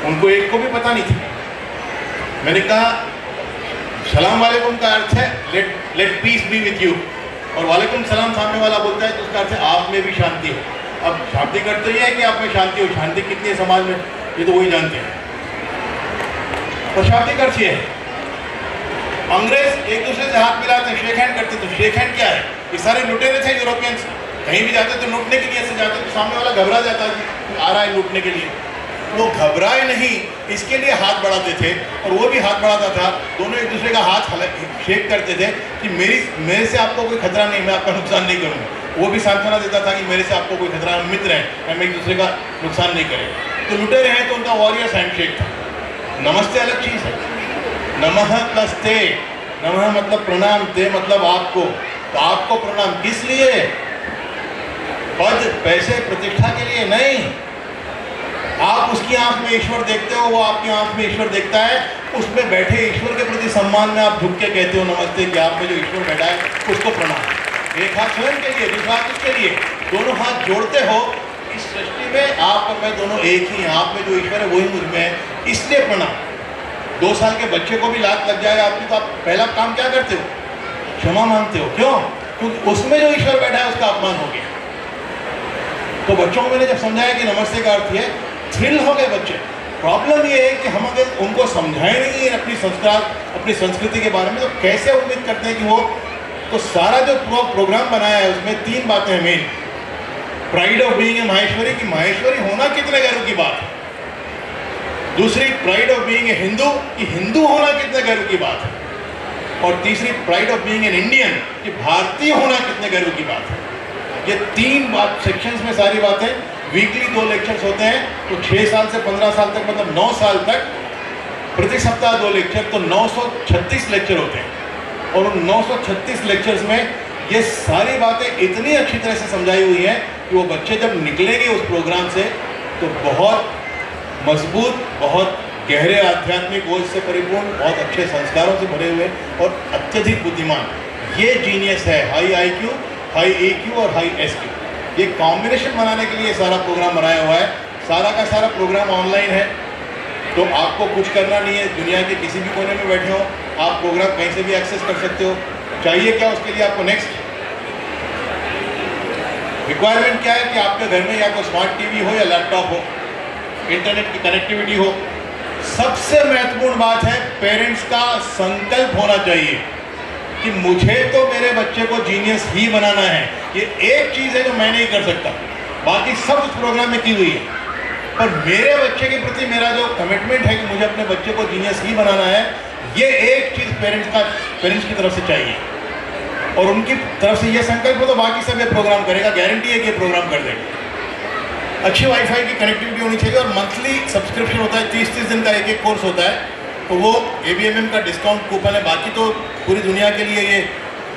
उनको एक को भी पता नहीं था। मैंने कहा सलाम वालेकुम का अर्थ है let peace be with you, और वालेकुम सलाम सामने वाला बोलता है तो उसका अर्थ है आप में भी शांति हो। अब शांति का अर्थ तो ये है कि आप में शांति हो। शांति कितनी है समाज में ये तो वही जानते हैं। और शांति का अर्थ ये है, अंग्रेज एक दूसरे से हाथ मिलाते हैं, शेक हैंड करते, तो शेक हैंड क्या है? ये सारे लुटेरे थे यूरोपियंस, कहीं भी जाते तो लूटने के लिए से जाते तो सामने वाला घबरा जाता कि आ रहा है लूटने के लिए। वो घबराए नहीं, इसके लिए हाथ बढ़ाते थे और वो भी हाथ बढ़ाता था। दोनों एक दूसरे का हाथ शेक करते थे कि मेरे से आपको कोई खतरा नहीं, मैं आपका नुकसान नहीं करूँगा। वो भी सांत्वना देता था कि मेरे से आपको कोई खतरा, मित्र हैं, हम एक दूसरे का नुकसान नहीं करें। तो लुटेरे हैं तो उनका वॉरियर्स हैंडशेक था। नमस्ते अलग चीज़ है। नमः प्लस ते, नमः मतलब प्रणाम, ते मतलब आपको। तो आपको प्रणाम किस लिए? पद, पैसे, प्रतिष्ठा के लिए नहीं। आप उसकी आंख में ईश्वर देखते हो, वो आपकी आंख में ईश्वर देखता है। उसमें बैठे ईश्वर के प्रति सम्मान में आप झुक के कहते हो नमस्ते, कि आप में जो ईश्वर बैठा है उसको प्रणाम। एक हाथ स्वयं के लिए, दूसरा हाथ उसके लिए, दोनों हाथ जोड़ते हो। इस सृष्टि में आप और मैं दोनों एक ही हैं। आप में जो ईश्वर है वही मुझ में है, इसलिए प्रणाम। 2 साल के बच्चे को भी लात लग जाएगा आपकी तो आप पहला काम क्या करते हो? क्षमा मांगते हो। क्यों? क्योंकि उसमें जो ईश्वर बैठा है उसका अपमान हो गया। तो बच्चों को मैंने जब समझाया कि नमस्ते का अर्थ है, थ्रिल हो गए बच्चे। प्रॉब्लम ये है कि हम अगर उनको समझाएं नहीं अपनी संस्कार, अपनी संस्कृति के बारे में, तो कैसे उम्मीद करते हैं कि वो, तो सारा जो प्रोग्राम बनाया है उसमें 3 बातें हैं main. Pride of being a Maheshwari, की माहेश्वरी होना कितने गर्व की बात है। दूसरी pride of being a Hindu, कि हिंदू होना कितने गर्व की बात है। और तीसरी pride of being an Indian, कि भारतीय होना कितने गर्व की बात है। ये 3 बात सेक्शंस में सारी बातें। वीकली 2 लेक्चर्स होते हैं, तो 6 साल से 15 साल तक, मतलब 9 साल तक प्रति सप्ताह 2 लेक्चर, तो 936 लेक्चर होते हैं। और उन 936 लेक्चर्स में ये सारी बातें इतनी अच्छी तरह से समझाई हुई हैं कि वो बच्चे जब निकलेंगे उस प्रोग्राम से तो बहुत मजबूत, बहुत गहरे आध्यात्मिक बोझ से परिपूर्ण, बहुत अच्छे संस्कारों से भरे हुए और अत्यधिक बुद्धिमान। ये जीनियस है। हाई IQ, हाई EQ और हाई SQ, ये कॉम्बिनेशन बनाने के लिए सारा प्रोग्राम बनाया हुआ है। सारा का सारा प्रोग्राम ऑनलाइन है, तो आपको कुछ करना नहीं है। दुनिया के किसी भी कोने में बैठे हो आप प्रोग्राम कहीं से भी एक्सेस कर सकते हो। चाहिए क्या उसके लिए आपको? नेक्स्ट रिक्वायरमेंट क्या है कि आपके घर में या तो स्मार्ट TV हो या लैपटॉप हो, इंटरनेट की कनेक्टिविटी हो। सबसे महत्वपूर्ण बात है पेरेंट्स का संकल्प होना चाहिए कि मुझे तो मेरे बच्चे को जीनियस ही बनाना है। ये एक चीज़ है जो मैं नहीं कर सकता, बाकी सब उस प्रोग्राम में की हुई है। पर मेरे बच्चे के प्रति मेरा जो कमिटमेंट है कि मुझे अपने बच्चे को जीनियस ही बनाना है, ये एक चीज़ पेरेंट्स की तरफ से चाहिए। और उनकी तरफ से ये संकल्प हो तो बाकी सब ये प्रोग्राम करेगा। गारंटी है कि ये प्रोग्राम कर देगा। अच्छी वाईफाई की कनेक्टिविटी होनी चाहिए और मंथली सब्सक्रिप्शन होता है। 30 दिन का एक कोर्स होता है, तो वो ABMM का डिस्काउंट कूपन है। बाकी तो पूरी दुनिया के लिए, ये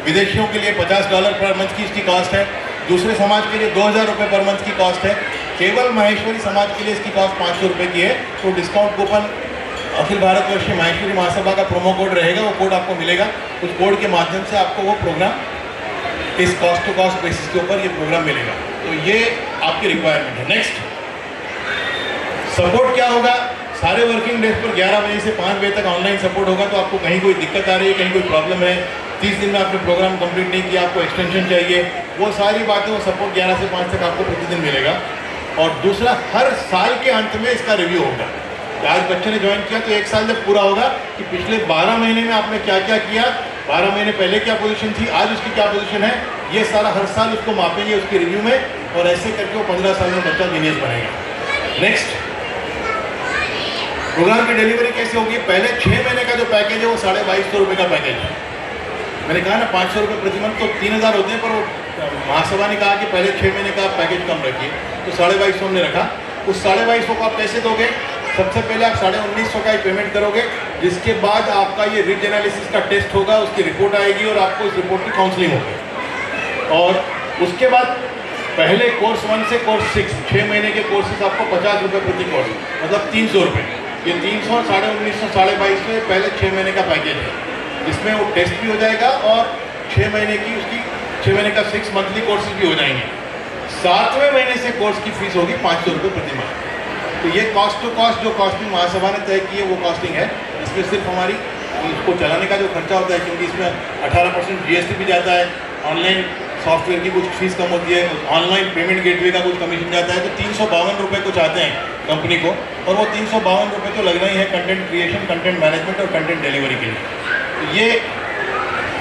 विदेशियों के लिए $50 पर मंथ की इसकी कॉस्ट है। दूसरे समाज के लिए 2000 रुपये पर मंथ की कॉस्ट है। केवल माहेश्वरी समाज के लिए इसकी कॉस्ट 500 रुपये की है। तो डिस्काउंट कूपन अखिल भारतवर्षीय माहेश्वरी महासभा का प्रोमो कोड रहेगा, वो कोड आपको मिलेगा। उस कोड के माध्यम से आपको वो प्रोग्राम इस कॉस्ट टू कॉस्ट बेसिस के ऊपर ये प्रोग्राम मिलेगा। तो ये आपकी रिक्वायरमेंट है। नेक्स्ट सपोर्ट क्या होगा? सारे वर्किंग डेज पर 11 बजे से 5 बजे तक ऑनलाइन सपोर्ट होगा। तो आपको कहीं कोई दिक्कत आ रही है, कहीं कोई प्रॉब्लम है, 30 दिन में आपने प्रोग्राम कंप्लीट नहीं किया, आपको एक्सटेंशन चाहिए, वो सारी बातें वो सपोर्ट 11 से 5 तक आपको प्रतिदिन मिलेगा। और दूसरा, हर साल के अंत में इसका रिव्यू होगा। आज बच्चे ने ज्वाइन किया तो 1 साल जब पूरा होगा कि पिछले 12 महीने में आपने क्या क्या किया, 12 महीने पहले क्या पोजीशन थी, आज उसकी क्या पोजीशन है, ये सारा हर साल उसको मापेंगे उसके रिव्यू में। और ऐसे करके वो 15 साल में बच्चा जीनियस बनेगा। नेक्स्ट प्रोग्राम की डिलीवरी कैसे होगी? पहले 6 महीने का जो पैकेज है वो 2250 रुपये का पैकेज है। मैंने कहा ना 500 रुपये प्रति मंथ तो 3000 होते हैं, पर वो महासभा ने कहा कि पहले 6 महीने का पैकेज कम रखिए, तो 2250 हमने रखा। उस 2250 को आप कैसे दोगे? सबसे पहले आप 1950 का ही पेमेंट करोगे, जिसके बाद आपका ये रिच एनालिसिस का टेस्ट होगा, उसकी रिपोर्ट आएगी और आपको इस रिपोर्ट की काउंसलिंग होगी। और उसके बाद पहले कोर्स 1 से कोर्स 6 6 महीने के कोर्सेज आपको 50 रुपये प्रति कोर्स, मतलब 300 रुपये। ये 300, 1950, 2250 पहले 6 महीने का पैकेज है, जिसमें वो टेस्ट भी हो जाएगा और 6 महीने की उसकी 6 महीने का 6 मंथली कोर्सेज भी हो जाएंगे। 7वें महीने से कोर्स की फीस होगी 500 रुपये प्रति माह। तो ये कॉस्ट टू कॉस्ट जो कॉस्टिंग महासभा ने तय की है वो कॉस्टिंग है। इसमें सिर्फ हमारी इसको चलाने का जो खर्चा होता है, क्योंकि इसमें 18% GST भी जाता है, ऑनलाइन सॉफ्टवेयर की कुछ फीस कम होती है, ऑनलाइन पेमेंट गेटवे का कुछ कमीशन जाता है, तो 352 रुपये कुछ आते हैं कंपनी को, और वो 352 रुपये तो लगना ही है कंटेंट क्रिएशन, कंटेंट मैनेजमेंट और कंटेंट डिलीवरी के लिए। तो ये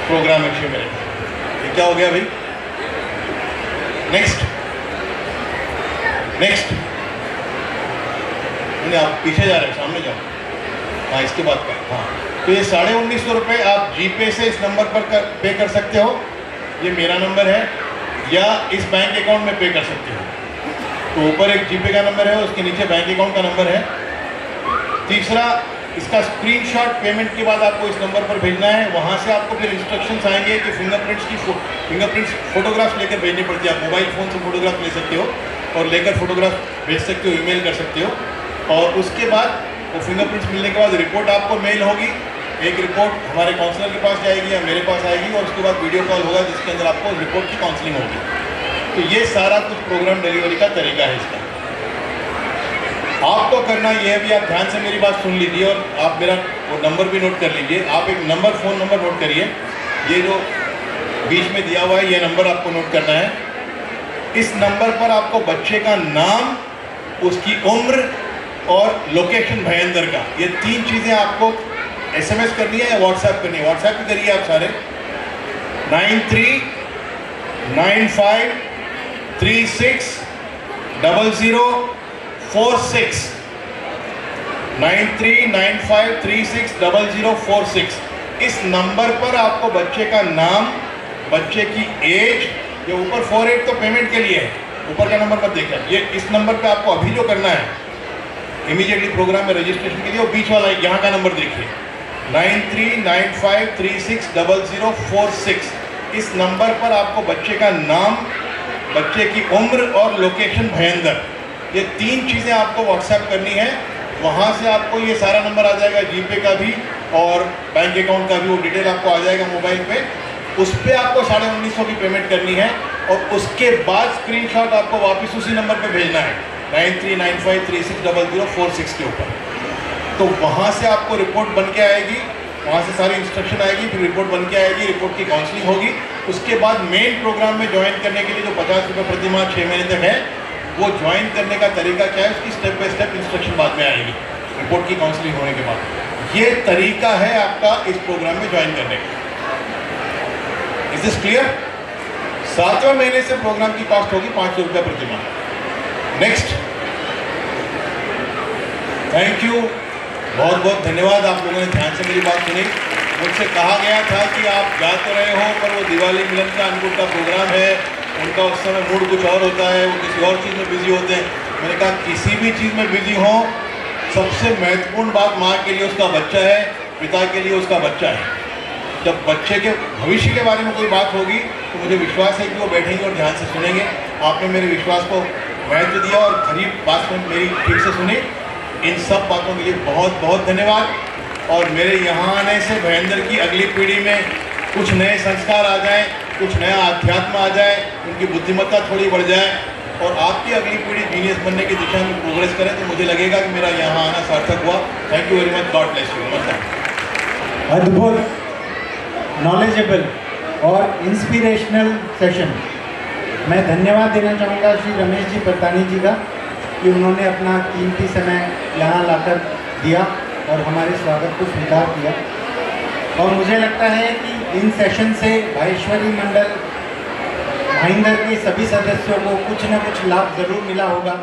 प्रोग्राम है 6 महीने। ये क्या हो गया भाई? नेक्स्ट नहीं, आप पीछे जा रहे हैं, सामने जाओ। हाँ, इसके बाद का, हाँ। तो ये 1950 रुपये आप जीपे से इस नंबर पर पे कर सकते हो, ये मेरा नंबर है, या इस बैंक अकाउंट में पे कर सकते हो। तो ऊपर एक जीपे का नंबर है, उसके नीचे बैंक अकाउंट का नंबर है। तीसरा, इसका स्क्रीनशॉट पेमेंट के बाद आपको इस नंबर पर भेजना है। वहाँ से आपको फिर इंस्ट्रक्शंस आएंगे कि फिंगरप्रिंट्स फोटोग्राफ्स लेकर भेजनी पड़ती है। आप मोबाइल फ़ोन से फोटोग्राफ ले सकते हो और लेकर फोटोग्राफ भेज सकते हो, ईमेल कर सकते हो। और उसके बाद वो फिंगरप्रिंट्स मिलने के बाद रिपोर्ट आपको मेल होगी। एक रिपोर्ट हमारे काउंसलर के पास जाएगी या मेरे पास आएगी, और उसके बाद वीडियो कॉल होगा जिसके अंदर आपको रिपोर्ट की काउंसलिंग होगी। तो ये सारा कुछ प्रोग्राम डिलीवरी का तरीका है इसका। आपको करना ये है भी, आप ध्यान से मेरी बात सुन लीजिए और आप मेरा वो नंबर भी नोट कर लीजिए। आप एक नंबर, फ़ोन नंबर नोट करिए, ये जो बीच में दिया हुआ है ये नंबर आपको नोट करना है। इस नंबर पर आपको बच्चे का नाम, उसकी उम्र और लोकेशन भयंदर का, ये 3 चीज़ें आपको SMS करनी है या व्हाट्सएप करनी है। व्हाट्सएप भी करिए आप सारे। 9395360046 9395360046। इस नंबर पर आपको बच्चे का नाम, बच्चे की एज, ये ऊपर 48 तो पेमेंट के लिए है, ऊपर का नंबर मत देखिए। ये इस नंबर पे आपको अभी जो करना है इमीडिएटली प्रोग्राम में रजिस्ट्रेशन के लिए, वो बीच वाला यहाँ का नंबर देखिए 9395360046। इस नंबर पर आपको बच्चे का नाम, बच्चे की उम्र और लोकेशन भयंदर, ये 3 चीज़ें आपको व्हाट्सएप करनी है। वहाँ से आपको ये सारा नंबर आ जाएगा, जीपे का भी और बैंक अकाउंट का भी, वो डिटेल आपको आ जाएगा मोबाइल पे। उस पर आपको 1950 की पेमेंट करनी है और उसके बाद स्क्रीनशॉट आपको वापस उसी नंबर पे भेजना है 9395360046 के ऊपर। तो वहाँ से आपको रिपोर्ट बन के आएगी, वहाँ से सारी इंस्ट्रक्शन आएगी, फिर रिपोर्ट बन के आएगी, रिपोर्ट की काउंसलिंग होगी। उसके बाद मेन प्रोग्राम में ज्वाइन करने के लिए जो 50 रुपये प्रति माह 6 महीने तक है, वो ज्वाइन करने का तरीका क्या है, उसकी स्टेप बाय स्टेप इंस्ट्रक्शन बाद में आएगी रिपोर्ट की काउंसलिंग होने के बाद। ये तरीका है आपका इस प्रोग्राम में ज्वाइन करने का। Is this clear? 7वें महीने से प्रोग्राम की कॉस्ट होगी 500 रुपये प्रति माह। नेक्स्ट, थैंक यू, बहुत बहुत धन्यवाद, आप लोगों ने ध्यान से मेरी बात सुनी। मुझसे कहा गया था कि आप जा तो रहे हो, पर वो दिवाली मिलन का अनुकूल का प्रोग्राम है, उनका उस समय मूड कुछ और होता है, वो किसी और चीज़ में बिजी होते हैं। मैंने कहा किसी भी चीज़ में बिजी हो, सबसे महत्वपूर्ण बात माँ के लिए उसका बच्चा है, पिता के लिए उसका बच्चा है। जब बच्चे के भविष्य के बारे में कोई बात होगी तो मुझे विश्वास है कि वो बैठेंगे और ध्यान से सुनेंगे। आपने मेरे विश्वास को महत्व दिया और खरीब बात मेरी ठीक से सुनी। इन सब बातों के लिए बहुत बहुत धन्यवाद। और मेरे यहाँ आने से भयंदर की अगली पीढ़ी में कुछ नए संस्कार आ जाएं, कुछ नया अध्यात्म आ जाए, उनकी बुद्धिमत्ता थोड़ी बढ़ जाए और आपकी अगली पीढ़ी जीनियस बनने की दिशा में प्रोग्रेस करे, तो मुझे लगेगा कि मेरा यहाँ आना सार्थक हुआ। Thank you very much, God bless you. नमस्कार। अद्भुत, नॉलेजेबल और इंस्पिरेशनल सेशन। मैं धन्यवाद देना चाहूँगा श्री रमेश जी पतानी जी का कि उन्होंने अपना कीमती समय यहाँ लाकर दिया और हमारे स्वागत को स्वीकार किया। और मुझे लगता है कि इन सेशन से भाईश्वरी मंडल भाईंदर के सभी सदस्यों को कुछ न कुछ लाभ ज़रूर मिला होगा।